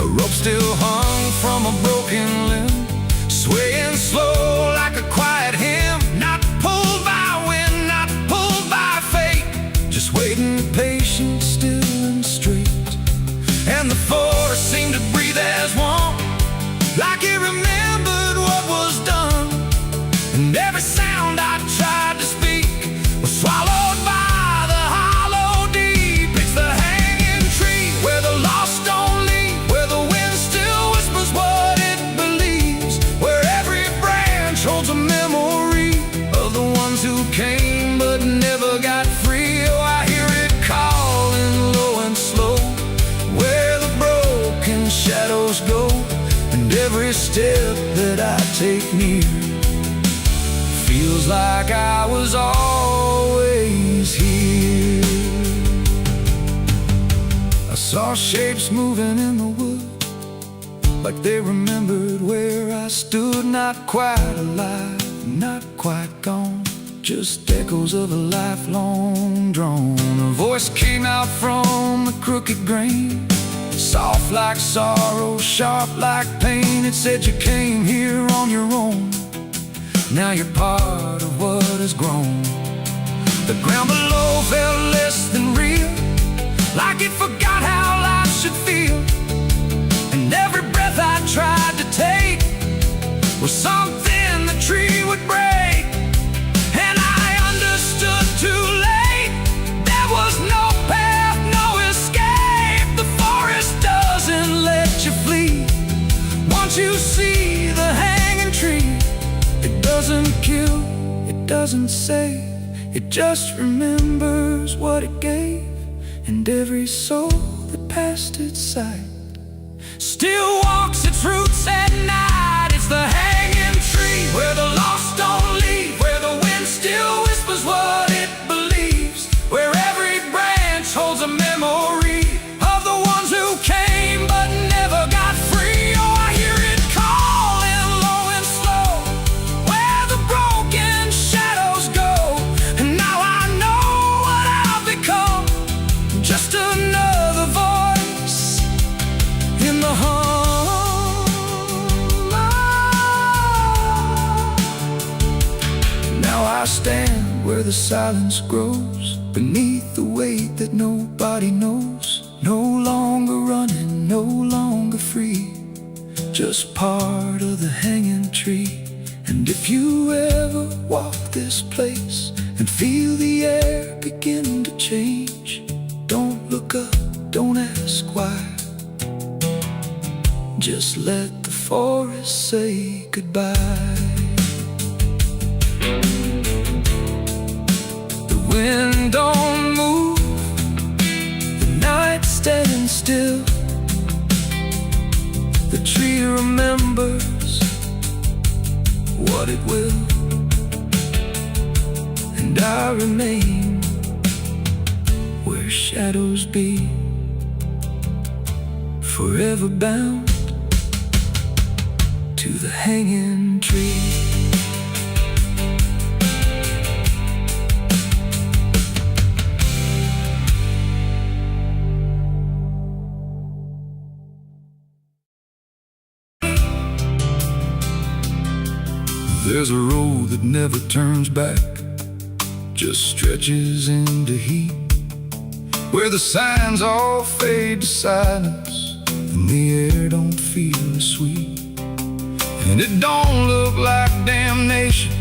S1: A rope still hung from a broken limb, swaying slow like a quiet hymn, not pulled by wind, not pulled by fate, just waiting patient, still and straight. And the forest seemed to breathe as one, like it remembered what was done. And every sound I tried to speak was swallowed by the hollow deep. It's the hanging tree where the lost don't leave, where the wind still whispers what it believes, where every branch holds a memory of the ones who came but never got free. Oh, I hear it calling low and slow, where the broken shadows go, and every step that I take near feels like I was always here. I saw shapes moving in the wood, like they remembered where I stood. Not quite alive, not quite gone, just echoes of a lifelong drone. A voice came out from the crooked grain, soft like sorrow, sharp like pain. It said you came here on your own, now you're part of what has grown. The ground below felt less than real, like it forgot how life should feel. And every breath I tried to take was something the tree would break. And I understood too late, there was no path, no escape. The forest doesn't let you flee. Once you see the hanging tree, it doesn't kill, it doesn't save, it just remembers what it gave. And every soul that passed its sight still walks its roots at night. It's the hanging tree where the lost don't leave, where the wind
S2: stand where the silence grows, beneath the weight that nobody knows. No longer running, no longer free, just part of the hanging tree. And if you ever walk this place and feel the air begin to change, don't look up, don't ask why. Just let the forest say goodbye. The wind don't move, the night stands still. The tree remembers what it will, and I remain where shadows be, forever bound to the hanging tree. There's a road that never turns back, just stretches into heat, where the signs all fade to silence and the air don't feel as sweet. And it don't look like damnation,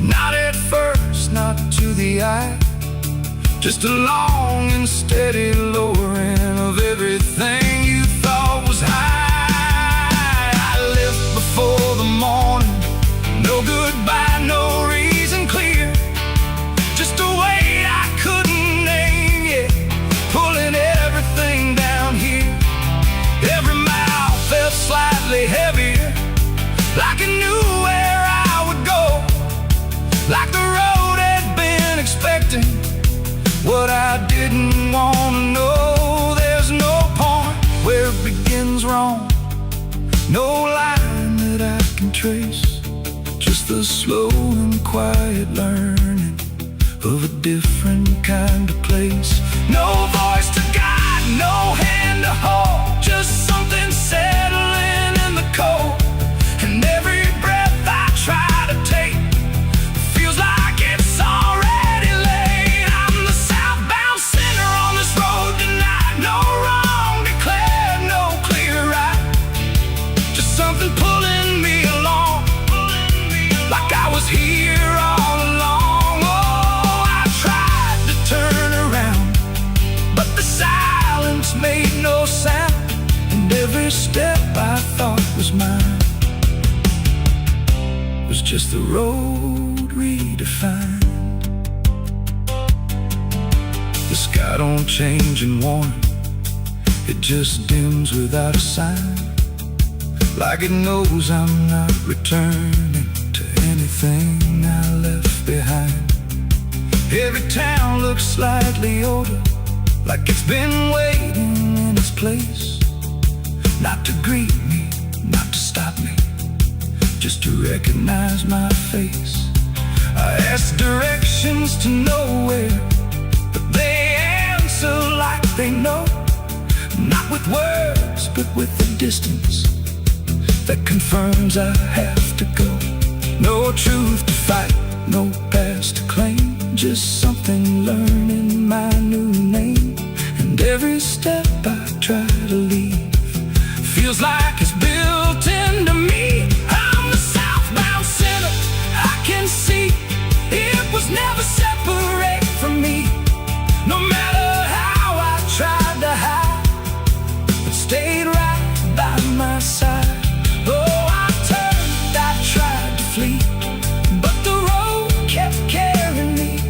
S2: not at first, not to the eye, just a long and steady lowering of everything you thought was high. I left before the morning, no goodbye, no reason clear, just a weight I couldn't name yet, pulling everything down here. Every mile felt slightly heavier, like I knew where I would go, like the road had been expecting what I didn't want to know. There's no point where it begins wrong, no line that I can trace, just the slow and quiet learning of a different kind of place. No voice to guide, no hand to hold, just something settling in the cold. And every breath I try to take feels like it's already late. I'm the southbound sinner on this road tonight, no wrong declared, no clear right, just something pulling me along, like I was here all along. Oh, I tried to turn around, but the silence made no sound, and every step I thought was mine was just the road redefined. The sky don't change in warning, it just dims without a sign, like it knows I'm not returning to anything I left behind. Every town looks slightly older, like it's been waiting in its place, not to greet me, not to stop me, just to recognize my face. I ask directions to nowhere, but they answer like they know, not with words, but with the distance that confirms I have to go. No truth to fight, no past to claim, just something learning my new name. And every step I try to leave feels like it's built into me. I'm the southbound sinner, I can see it was never separate from me. No matter how I tried to hide, it stayed right by my side. Oh, I turned, I tried to flee, but the road kept carrying me.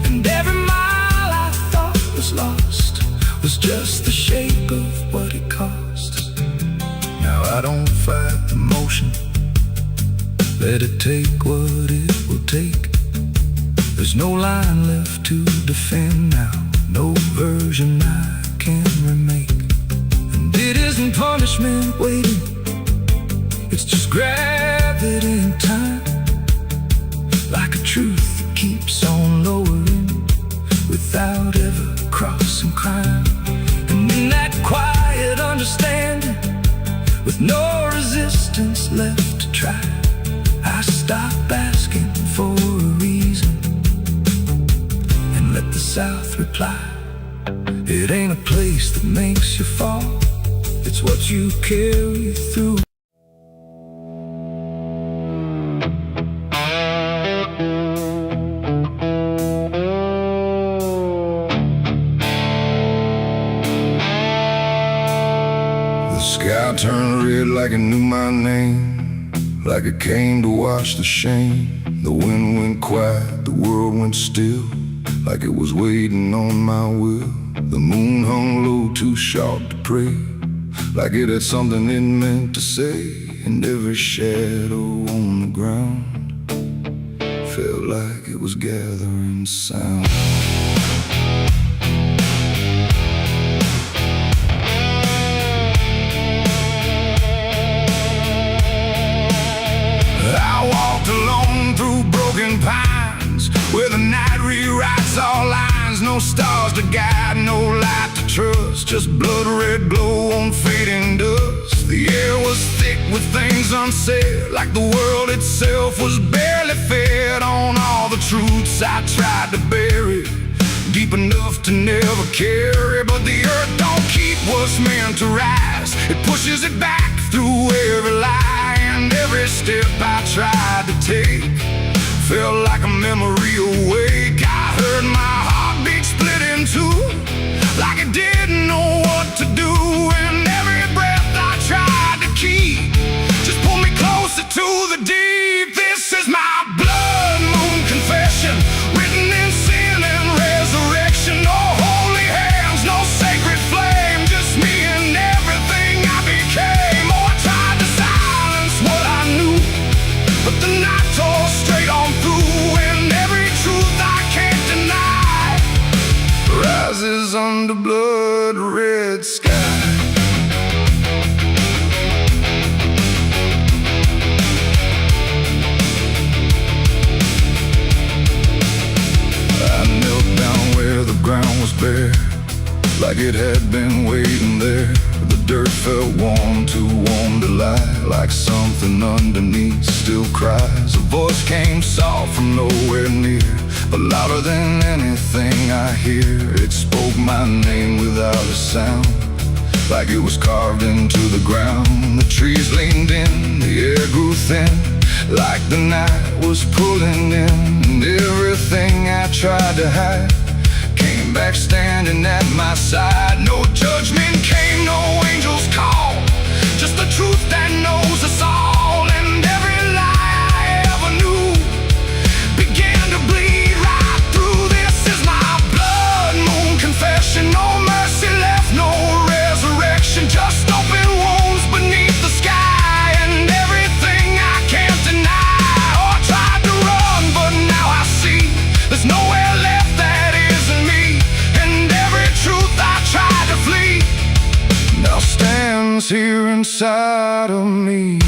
S2: And every mile I thought was lost was just the shape of what it cost. Now I don't fight the motion, let it take what it will take. There's no line left to defend now, no version I can remake. And it isn't punishment waiting, it's just gravity in time, like a truth that keeps on lowering without ever crossing crime. And in that quiet understanding, with no resistance left to try, I stop asking for a reason reply. It ain't a place that makes you fall, it's what you carry through.
S1: The sky turned red like it knew my name, like it came to wash the shame. The wind went quiet, the world went still, like it was waiting on my will. The moon hung low, too sharp to pray, like it had something it meant to say. And every shadow on the ground felt like it was gathering sound. I walked alone through broken pines, where the night rewrites all lines. No stars to guide, no light to trust, just blood red glow on fading dust. The air was thick with things unsaid, like the world itself was barely fed on all the truths I tried to bury, deep enough to never carry. But the earth don't keep what's meant to rise, it pushes it back through every lie. And every step I tried to take felt like a memory awake. I heard my heartbeat split in two, like it didn't know what to do. And every breath I tried to keep just pulled me closer to the deep. This is my blood moon confession, written in sin and resurrection. No holy hands, no sacred flame, just me and everything I became. Oh, I tried to silence what I knew, but the night tore straight on through. And every truth I can't deny rises under blood red sky. I knelt down where the ground was bare, like it had been waiting there. The dirt felt warm, too warm to lie, like something underneath still cries. A voice came soft from nowhere near, but louder than anything I hear. It spoke my name without a sound, like it was carved into the ground. The trees leaned in, the air grew thin, like the night was pulling in. And everything I tried to hide came back standing at my side. No judgment came, no angel's call, just the truth that knows us all. And every lie I ever knew began to bleed right through. This is my blood moon confession. No mercy left, no resurrection, just open wounds beneath the sky. And everything I can't deny. Oh, I tried to run, but now I see there's nowhere left that isn't me. And every truth I tried to flee now stands here inside of me.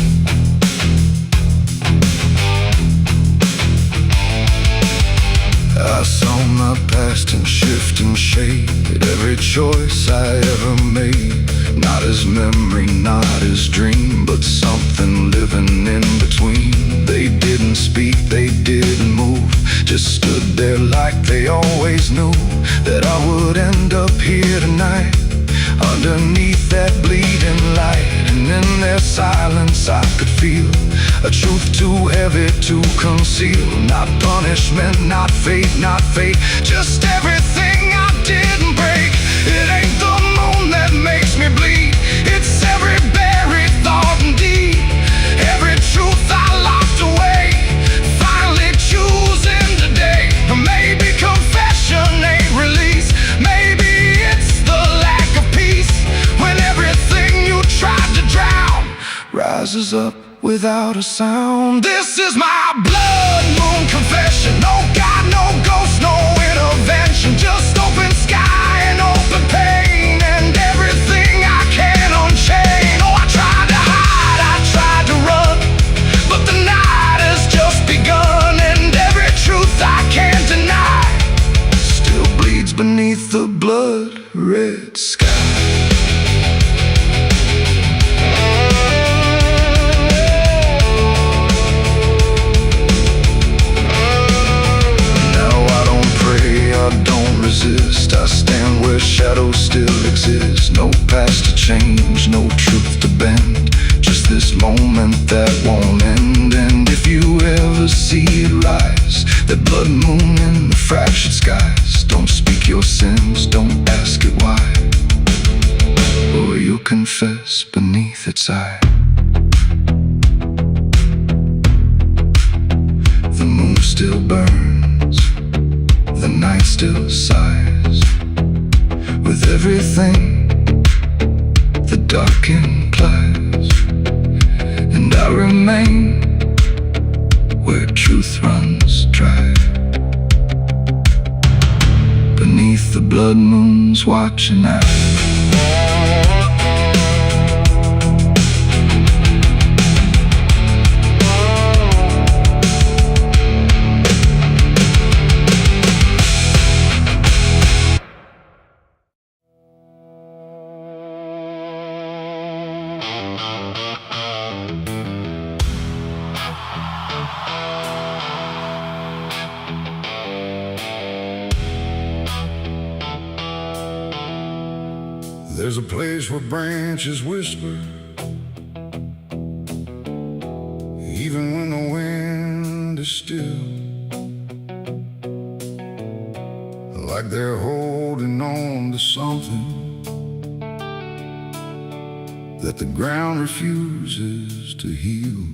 S1: I saw my past in shifting shade, every choice I ever made, not as memory, not as dream, but something living in between. They didn't speak, they didn't move, just stood there like they always knew that I would end up here tonight, underneath that bleeding light. And in their silence I could feel a truth too heavy to conceal. Not punishment, not fate, not fate, just everything I didn't break. It ain't the moon that makes me bleed, it's every buried thought and deed, every truth I locked away, finally choosing today. Maybe confession ain't release, maybe it's the lack of peace, when everything you tried to drown rises up without a sound. This is my blood moon confession. No God, no ghost, no intervention, just open sky and open pain, and everything I can unchain. Oh, I tried to hide, I tried to run, but the night has just begun. And every truth I can't deny still bleeds beneath the blood red sky. I don't resist,
S2: the blood moon in the fractured skies. Don't speak your sins, don't ask it why, or you'll confess beneath its eye. The moon still burns, the night still sighs. With everything the dark implies, and I remain where truth runs dry, beneath the blood moon's watching eye.
S1: There's a place where branches whisper, even when the wind is still, like they're holding on to something that the ground refuses to heal.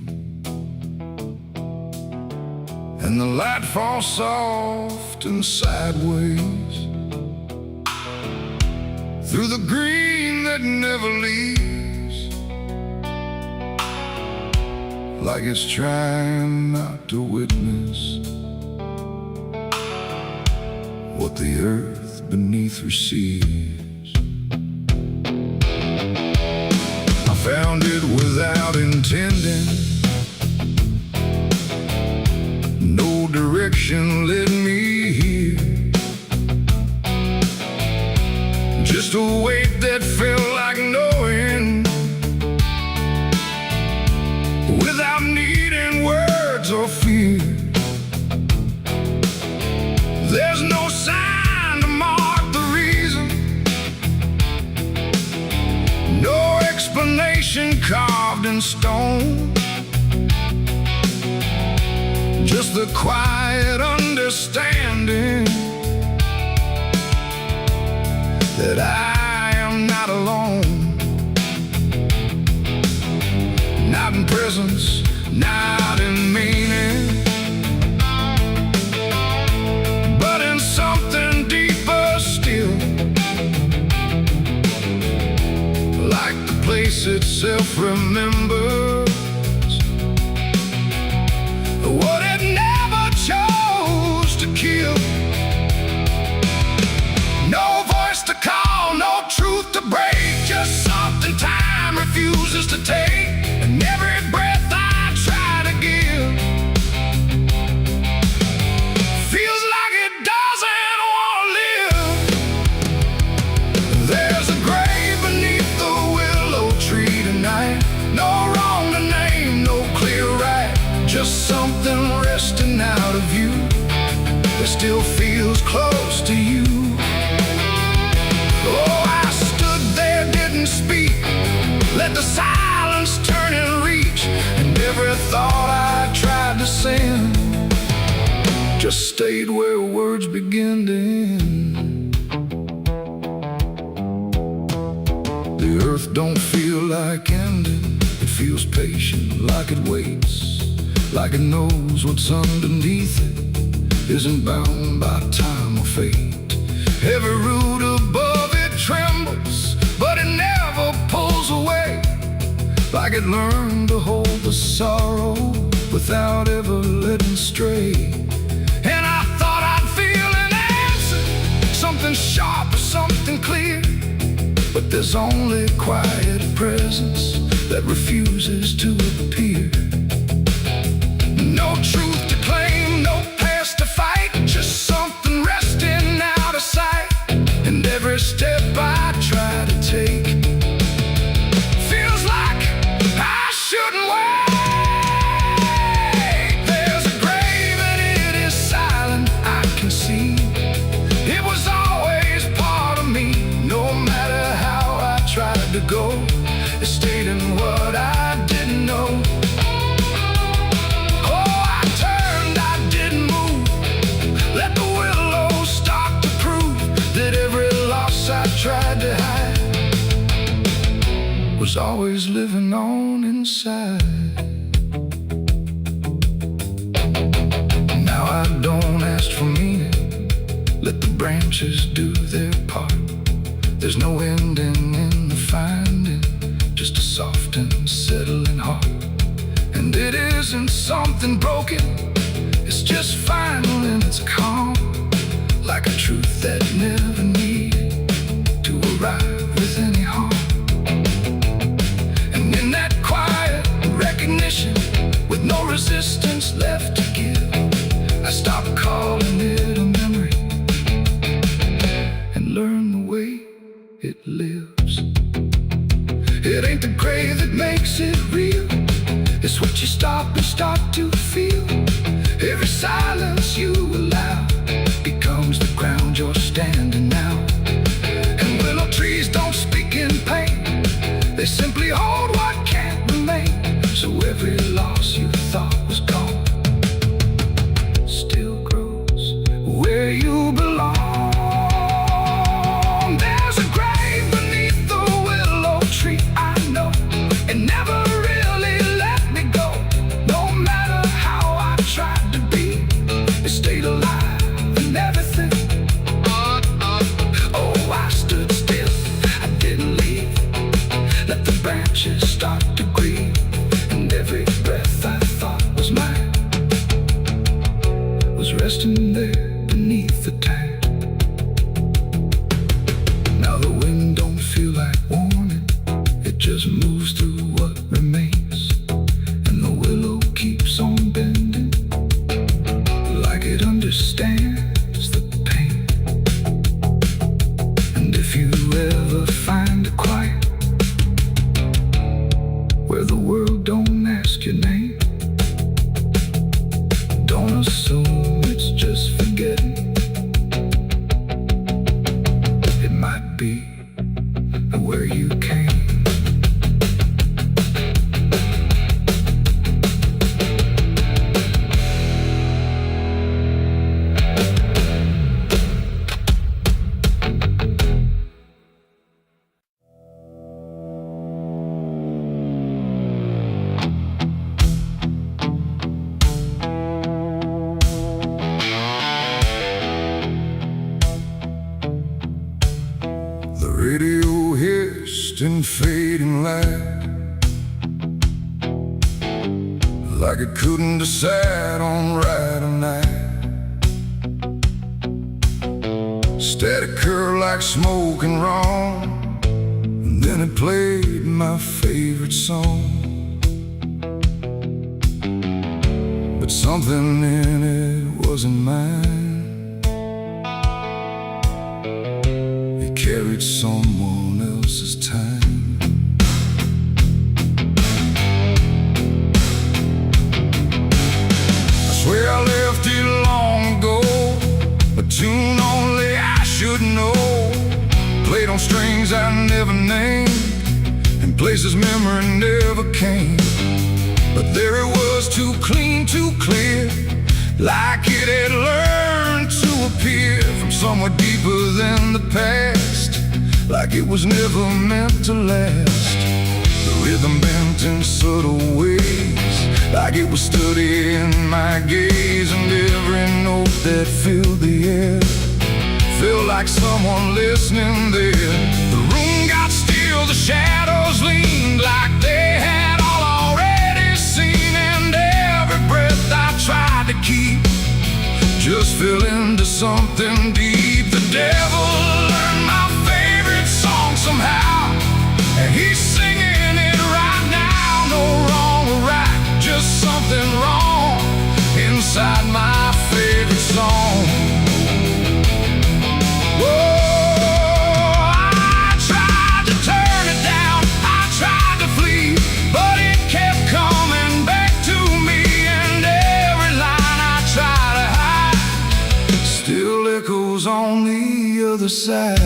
S1: And the light falls soft and sideways through the green that never leaves, like it's trying not to witness what the earth beneath receives. I found it without intending, no direction led me here, just a weight that felt like knowing, without needing words or fear. There's no sign to mark the reason, no explanation carved in stone, just the quiet understanding that I am not alone, not in presence, not in meaning, but in something deeper still, like the place itself remembers what it never chose to kill. No voice to call, no truth to break, just something time refuses to take, and every breath I try to give feels like it doesn't want to live. There's a grave beneath the willow tree tonight, no wrong to name, no clear right, just something resting out of you that still feels close to you. Oh, I stood there, didn't speak, let the silence turn and reach, and every thought I tried to send just stayed where words begin to end. The earth don't feel like ending, it feels patient, like it waits, like it knows what's underneath it isn't bound by time or fate. Every root above it trembles, but it never pulls away, like it learned to hold the sorrow without ever letting stray. And I thought I'd feel an answer, something sharp or something clear, but there's only quiet presence that refuses to appear. No truth to claim, no past to fight, just something resting out of sight, and every step I try to take feels like I shouldn't wait. There's a grave and it is silent, I can see. It was always part of me, no matter how I tried to go. It stayed in what I didn't know. Oh, I turned, I didn't move, was always living on inside. Now I don't ask for meaning, let the branches do their part. There's no ending in the finding, just a soft and settling heart. And it isn't something broken, it's just final and it's calm, like a truth that never needed to arrive with any harm. And in that quiet recognition, with no resistance left to give, I stopped calling it a memory and learned the way it lives. It ain't the gray that makes it real, it's what you stop and start to feel. Every silence you allow becomes the ground you're standing now. And willow trees don't speak in pain, they simply hold what can't remain. So every loss you thought was gone still grows where you belong. There's a grave beneath the willow tree, I know, it never really let me go. No matter how I tried to be, it stayed alive and everything. Oh, I stood still, I didn't leave, let the branches start to grieve. And every breath I thought was mine was resting there beneath the tide. Now the wind don't feel like warning, it just moves through what remains. And the willow keeps on bending, like it understands the pain. And if you ever find a quiet where the world don't ask your name, don't assume it's just forgetting. It might be where you came. The radio hissed in fading light, like it couldn't decide on right or night. Static curved like smoke and wrong, and then it played my favorite song. But something in it wasn't mine, it carried someone else's time. I swear I left it long ago, a tune only I should know, played on strings I never named, in places memory never came. But there it was, too clean, too clear, like it had learned to appear from somewhere deeper than the past, like it was never meant to last. The rhythm bent in subtle ways, like it was studying my gaze. And every note that filled the air felt like someone listening there. The room got still, the shadows leaned like they had all already seen. And every breath I tried to keep just fell into something deep. The devil learned my favorite song somehow, and he's singing it right now. No wrong or right, just something wrong inside my favorite song. On the other side,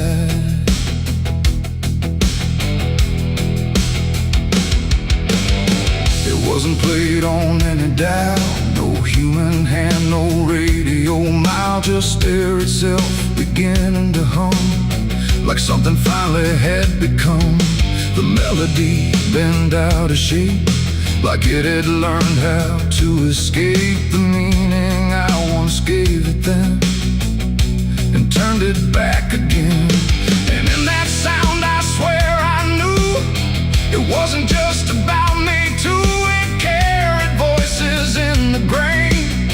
S1: it wasn't played on any dial, no human hand, no radio mile, just air itself beginning to hum, like something finally had become
S2: The melody bent out of shape, like it had learned how to escape the meaning I once gave it then, and turned it back again. And in that sound I swear I knew it wasn't just about me too. It carried voices in the grain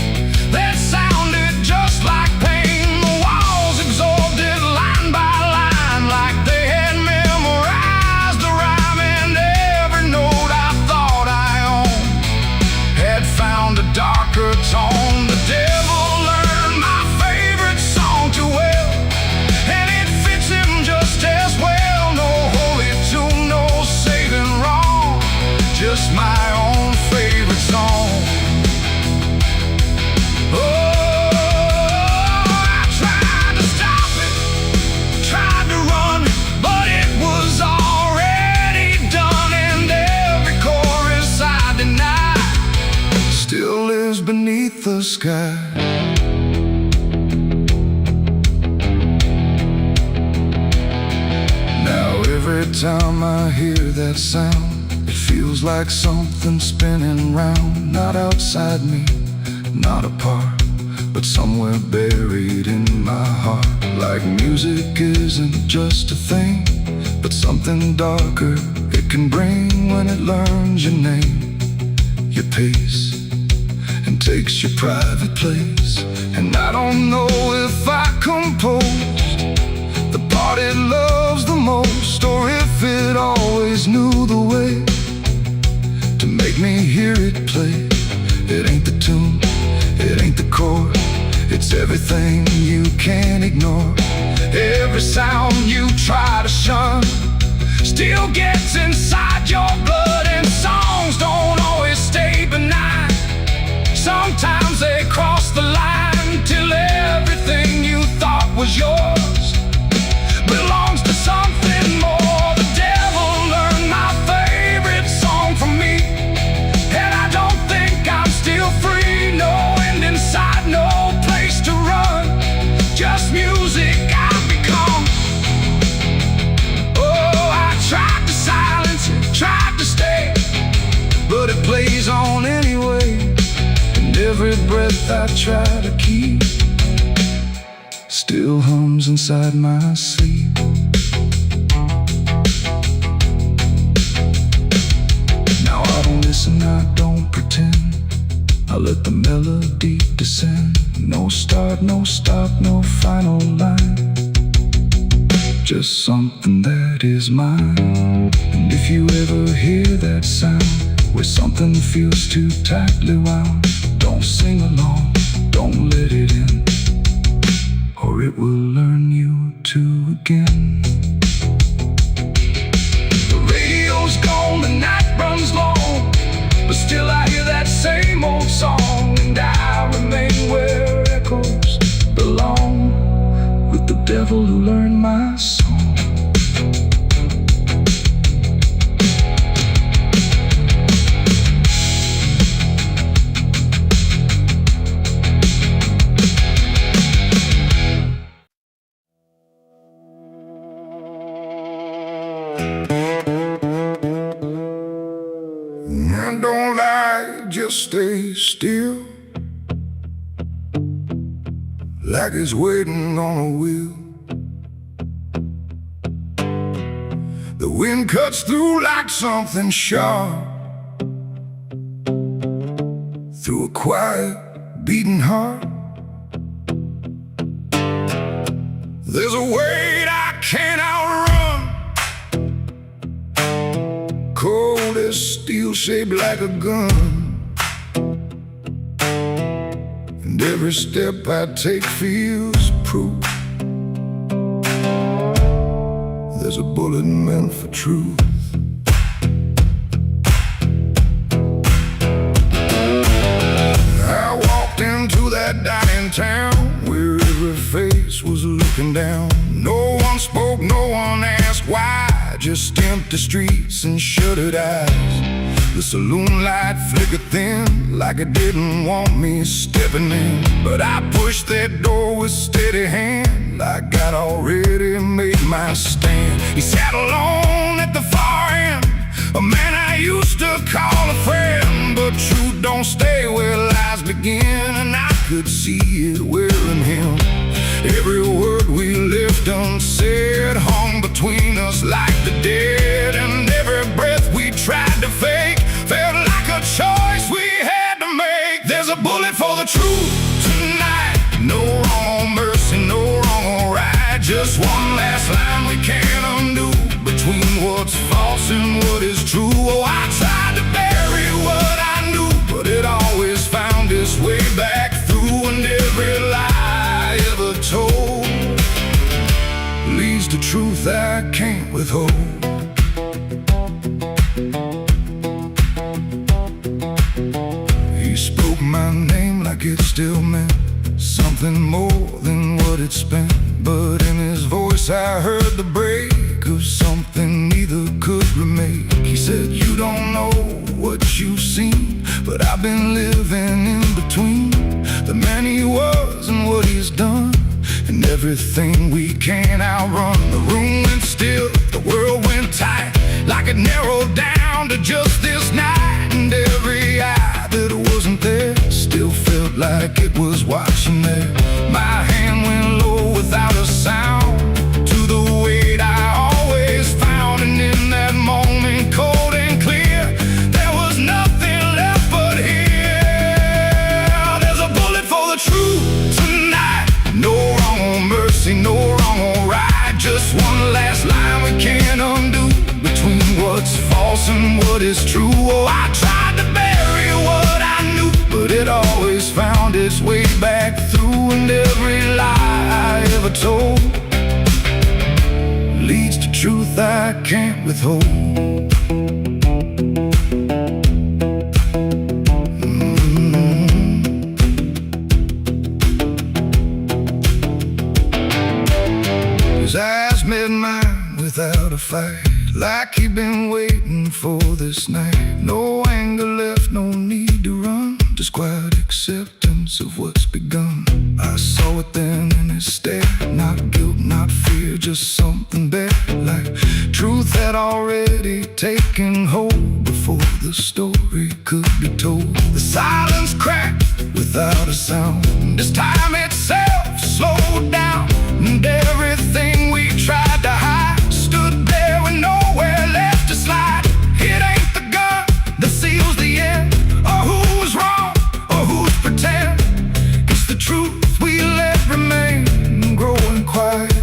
S2: that sounded just like pain. The walls absorbed it line by line, like they had memorized the rhyme. And every note I thought I owned had found a darker tone. The devil learned my favorite song too well, and it fits him just as well. No holy tune, no saving wrong, just my own favorite song. Oh, I tried to stop it, tried to run, but it was already done. And every chorus I denied still lives beneath the sky. Now every time I hear that sound, it feels like something spinning round. Not outside me, not apart, but somewhere buried in my heart. Like music isn't just a thing, but something darker it can bring when it learns your name, your pace, and takes your private place. And I don't know if I composed the part it loves the most, or if it always knew the way to make me hear it play. It ain't the tune, it ain't the chord, it's everything you can't ignore. Every sound you try to shun still gets inside your blood. And songs don't always stay benign, sometimes they cross the line, till everything you thought was yours belongs to something more. The devil learned my favorite song from me, and I don't think I'm still free. No end in sight, no place to run, just music I've become. Oh, I tried to silence it, tried to stay, but it plays on anyway. And every breath I try to keep still hums inside my sleep. Now I don't listen, I don't pretend, I let the melody descend. No start, no stop, no final line, just something that is mine. And if you ever hear that sound, where something feels too tightly wound, don't sing along, don't let it in, or it will learn you to again. The radio's gone, the night runs long, but still I hear that same old song. And I remain where echoes belong, with the devil who learned my song.
S1: Don't lie, just stay still, like it's waiting on a wheel. The wind cuts through like something sharp, through a quiet, beating heart. There's a weight I can't outrun, cold as steel, shaped like a gun. And every step I take feels proof there's a bullet meant for truth. I walked into that dining town where every face was looking down. No one spoke, no one asked why, just empty streets and shuttered eyes. The saloon light flickered thin, like it didn't want me stepping in. But I pushed that door with steady hand, like I'd already made my stand. He sat alone at the far end, a man I used to call a friend. But truth don't stay where lies begin, and I could see it wearing him. Every word we left unsaid hung between us like the dead, and every breath we tried to fake felt like a choice we had to make. There's a bullet for the truth tonight, no wrong or mercy, no wrong or right. Just one last line we can't undo, between what's false and what is true. Oh, I tried to bury what I knew, but it always found its way back through. And every lie ever told leads to truth I can't withhold. He spoke my name like it still meant something more than what it spent. But in his voice I heard the break of something neither could remake. He said, you don't know what you've seen, but I've been living in between the man he was and what he's done, and everything we can't outrun. The room went still, the world went tight, like it narrowed down to just this night. And every eye that wasn't there still felt like it was watching there. My hand went low without a sound to the weight I always found. And in that moment, cold and clear, there was nothing left but here. There's a bullet for the truth tonight, no wrong or mercy, no wrong or right. Just one last line we can't undo, between what's false and what is true. Oh, I tried to bury what I knew, but it always found its way back through. And every lie I ever told leads to truth I can't withhold. His eyes met mine without a fight, like he'd been waiting for this night. No anger left, no need to run, just quiet acceptance of what's begun. I saw it then in his stare, not guilt, not fear, just something better, like truth had already taken hold before the story could be told. The silence cracked without a sound, this time itself slowed down, and everything we tried to hide stood there with nowhere left to slide. It ain't the gun that seals the end, or who's wrong, or who's pretend. It's the truth we let remain, growing quiet,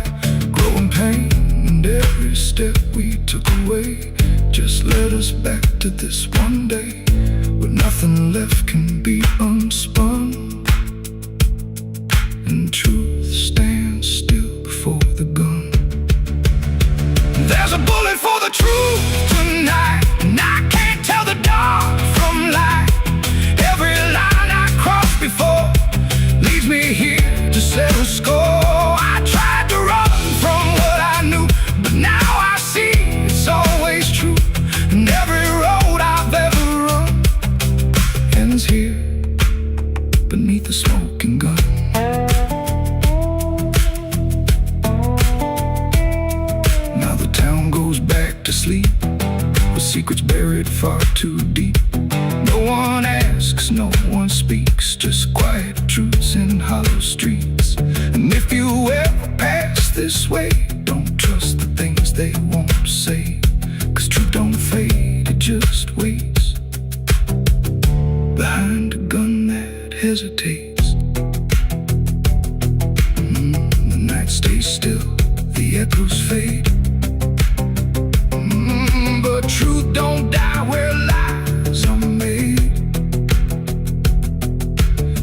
S1: growing pain. And every step we took away just led us back to this one day, where nothing left can be unspun, and truth stands still before the gun. There's a bullet for the truth tonight, and I can't tell the dark from light. Every line I crossed before leads me here to settle score. I tried to run from what I knew, but now I see it's always true. And every road I've ever run ends here beneath the smoking gun. Now the town goes back to sleep, with secrets buried far too deep. No one asks, no one speaks, just quiet truths in hollow streets. And if you ever pass this way, don't trust the things they won't say, 'cause truth don't fade, it just waits behind a gun that hesitates. The night stays still, the echoes fade, but truth don't die where lies are made.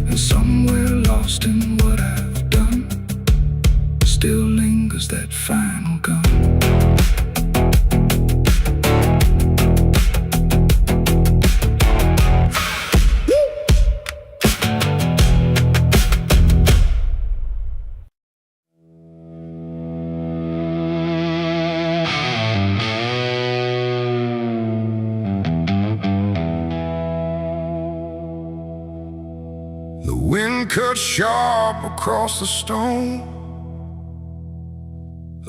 S1: And somewhere lost in what I've done still lingers that final gun. cut sharp across the stone,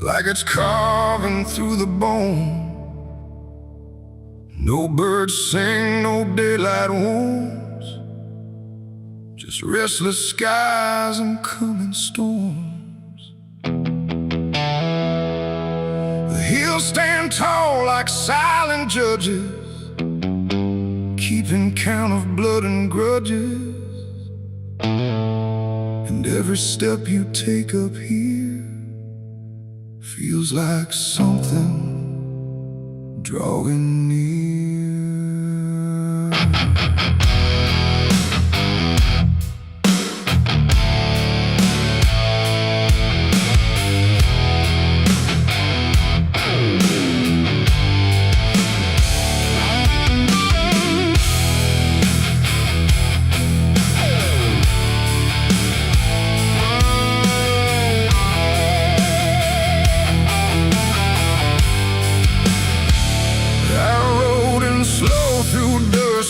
S1: like it's carving through the bone. No birds sing, no daylight wounds, just restless skies and coming storms. The hills stand tall like silent judges, keeping count of blood and grudges. And every step you take up here feels like something drawing near.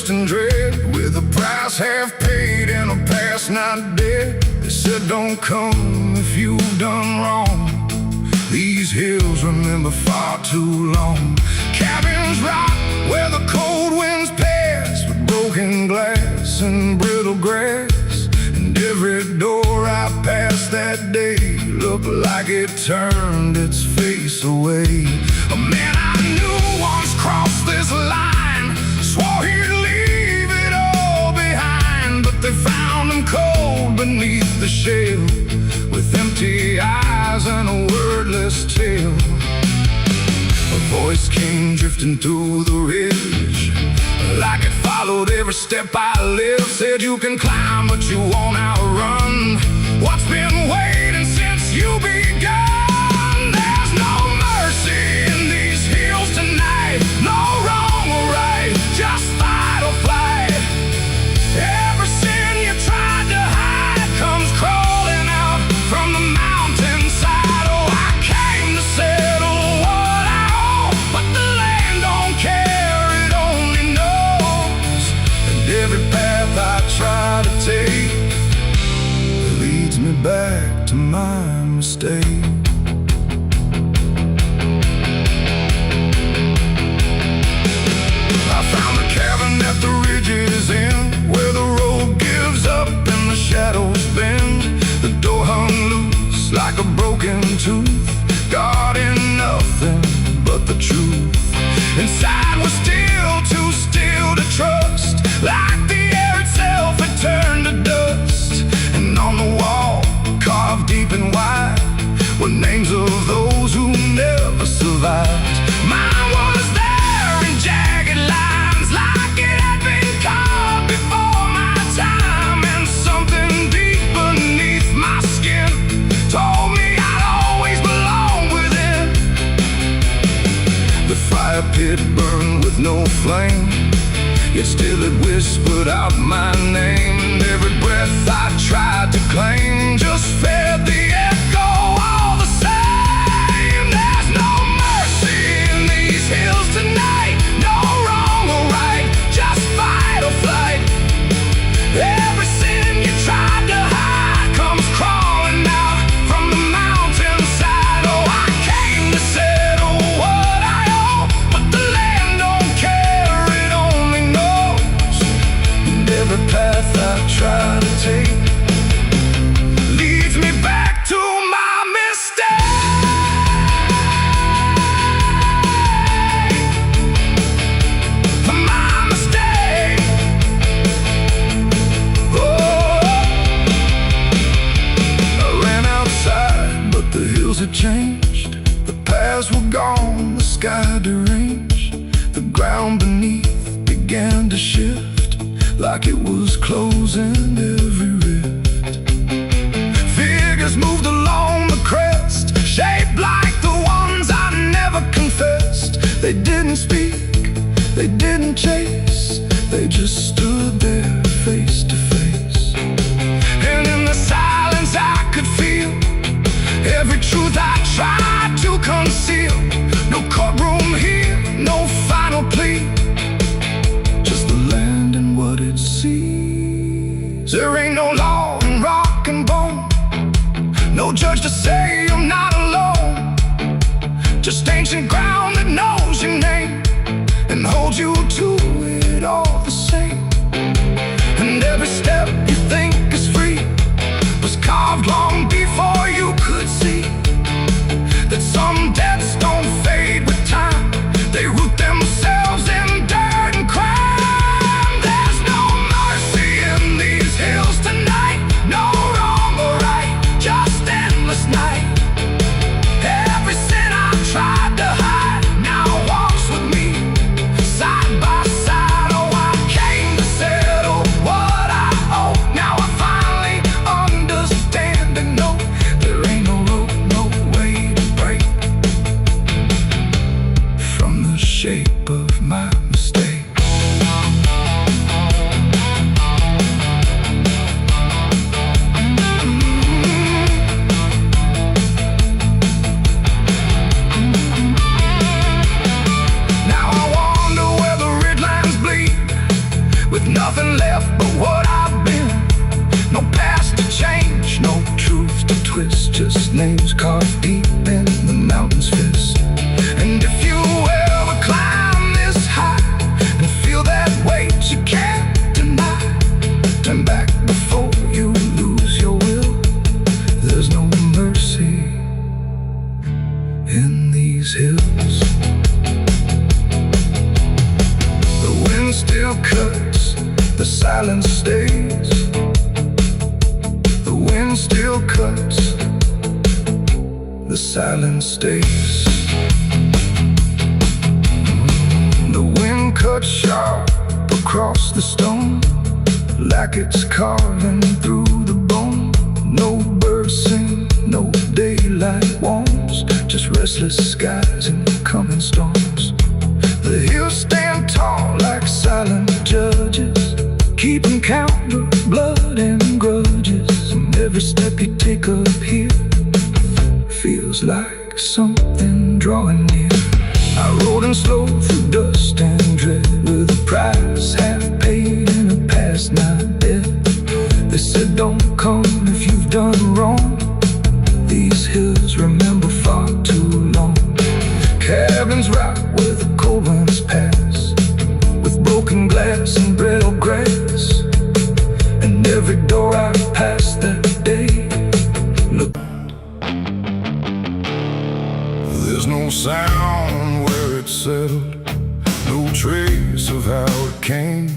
S1: And dread, with a price half paid and a past not dead. They said don't come if you've done wrong. These hills remember far too long. Cabins rock where the cold winds pass, with broken glass and brittle grass. And every door I passed that day looked like it turned its face away. A man I knew once crossed this line, swore he'd leave it all behind, but they found him cold beneath the shell, with empty eyes and a wordless tale. A voice came drifting through the ridge, like it followed every step I lived. Said you can climb but you won't outrun what's been waiting since you begun. There's no mercy in these hills tonight, no wrong or right, just fight or flight. Every sin you tried to hide comes crawling out from the mountainside. Oh, I came to settle what I owe, but the land don't care, it only knows. And every path I try to take leads me back to my mistake. I found a cabin at the ridge's end, where the road gives up and the shadows bend. The door hung loose like a broken tooth, guarding nothing but the truth. Inside was still too still to trust, like the air itself had turned to dust. And on the wall, carved deep and wide, were names of those who never survived. Mine was there in jagged lines, like it had been carved before my time. And something deep beneath my skin told me I'd always belong within. The fire pit burned with no flame, yet still it whispered out my name. And every breath I tried to claim just fed the echo all the same. There's no mercy in these hills tonight, no wrong or right, just fight or flight. Every sin you tried to hide comes crawling out from the mountainside. Oh, I came to settle what I owe, but the land don't care, it only knows. And every path I try to take leads me back to my mistake. My mistake. Oh, I ran outside, but the hills had changed. The paths were gone, the sky deranged. The ground beneath began to shift, like it was closing every rift. Figures moved along the crest, shaped like the ones I never confessed. They didn't speak, they didn't chase, they just stood there face to face. And in the silence I could feel every truth I tried to conceal. No courtroom here, no final plea, just the land and what it sees. There ain't no law in rock No judge to say you're not alone. Just ancient ground that knows your name and holds you to it all the same. And every step you think is free was carved long before you could see that some debts don't fade with time. They root themselves in dirt and crime. There's no mercy in these hills tonight. No wrong or right, just endless night. Every sin I've tried to hide now walks with me, side by side. Oh, I came to settle what I owe. Now I finally understand and know there ain't no road, no way to break from the shape of my mistake. Now I wonder where the red lines bleed, with nothing left but what I've been. No past to change, no truth to twist, just names carved deep in the mountain's fist. And if you ever climb this high and feel that weight you can't deny, turn back before you lose your will. There's no mercy in these hills. The wind still cuts, the silence stays. The wind still cuts, the silence stays. The wind cuts sharp across the stone, like it's carving through the bone. No birds sing, no daylight warms, just restless skies and coming storms. The hills stand tall like silent judges, keeping count of blood and grudges. And every step you take up here feels like something drawing near. I rode in slow through dust and dread, with a price half paid and a past not dead. They said don't come if you've done wrong. These hills remember far too long. Cabins rock where the cold winds pass, with broken glass and brittle grass. And every door I've passed that day, look, there's no sound where it settled, no trace of how it came,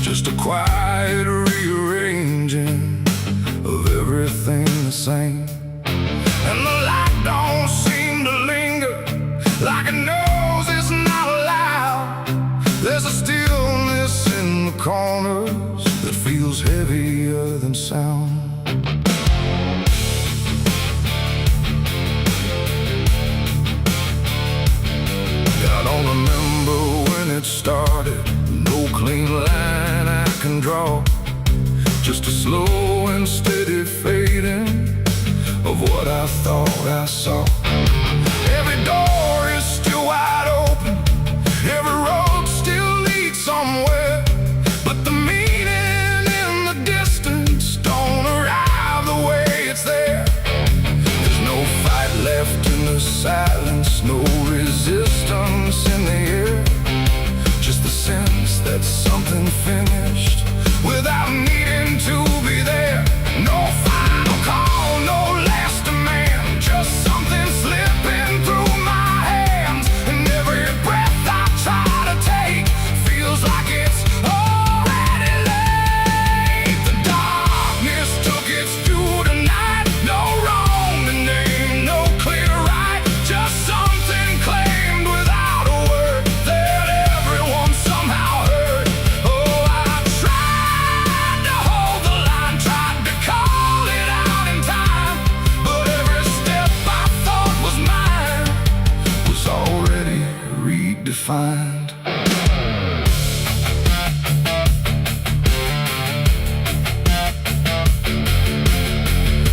S1: just a quiet rearranging of everything the same. And the light don't seem to linger, like it knows it's not allowed. There's a stillness in the corners that feels heavier than sound. I don't remember when it started, no clean line I can draw, just a slow and steady fading of what I thought I saw. Every door is still wide open, every road still leads somewhere, but the meaning in the distance don't arrive the way it's there. There's no fight left in the silence, no resistance in the air, just the sense that something finished without needing to be there. No final call, no last demand, just something slipping through my hands. And every breath I try to take feels like it's already late. The darkness took its due tonight, no wrong to name, no clear right, just something claimed without a word that everyone somehow heard. Oh, I tried to hold the line, tried to call it out in time, but every step I thought was mine was already redefined.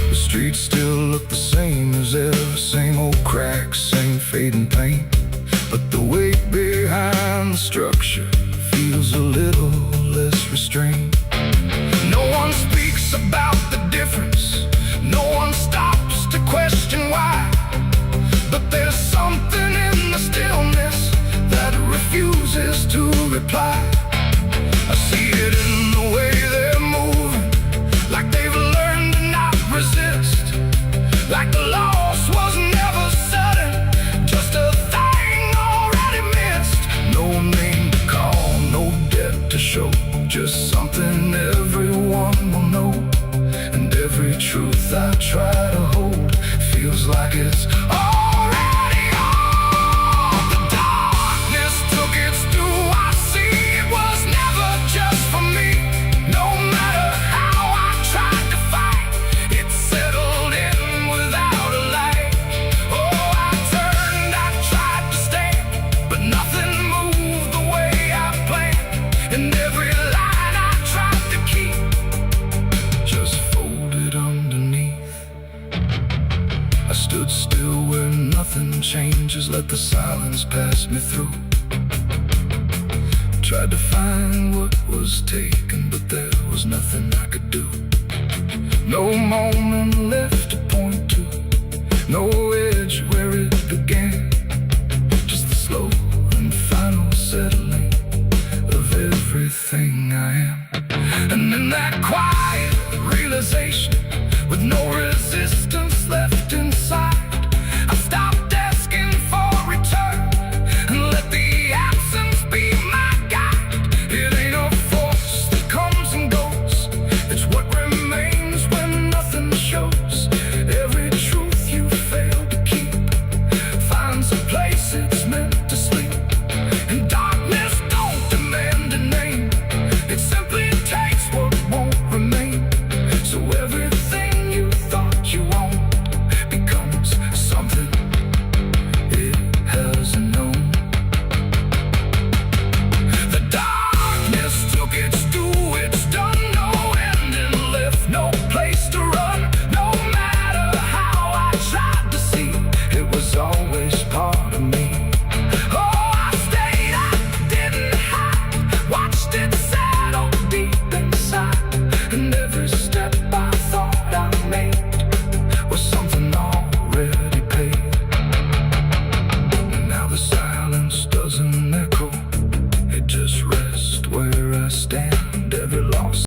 S1: The streets still look the same as ever, same old cracks, same fading paint, but the weight behind the structure feels a little less restrained. No one speaks about the difference, no one stops reply. I see it in the way they're moving, like they've learned to not resist, like the loss was never sudden, just a thing already missed. No name to call, no debt to show, just something everyone will know. And every truth I try to hold feels like it's already on. The darkness took its due. I see it was never just for me. No matter how I tried to fight, it settled in without a light. Oh, I turned, I tried to stand, but nothing moved the way I planned. And every line I tried to keep just folded underneath. I stood still where nothing changes, let the silence pass me through. Tried to find what was taken, but there was nothing I could do. No moment left to point to, no edge where it began, just the slow and final settling of everything I am. And in that quiet realization, with no resistance left inside, I stopped asking for return and let the absence be my guide. It ain't a force that comes and goes, it's what remains when nothing shows. Every truth you fail to keep finds a place it's meant to sleep. And darkness don't demand a name, it simply takes what won't remain. So everything you thought you owned becomes something it hasn't known. The darkness took its due, it's done, no ending left, no place to run. No matter how I tried to see, it was always part of me. Oh, I stayed, I didn't hide, watched it settle deep inside. And every step I thought I made was something already paid. And now the silence does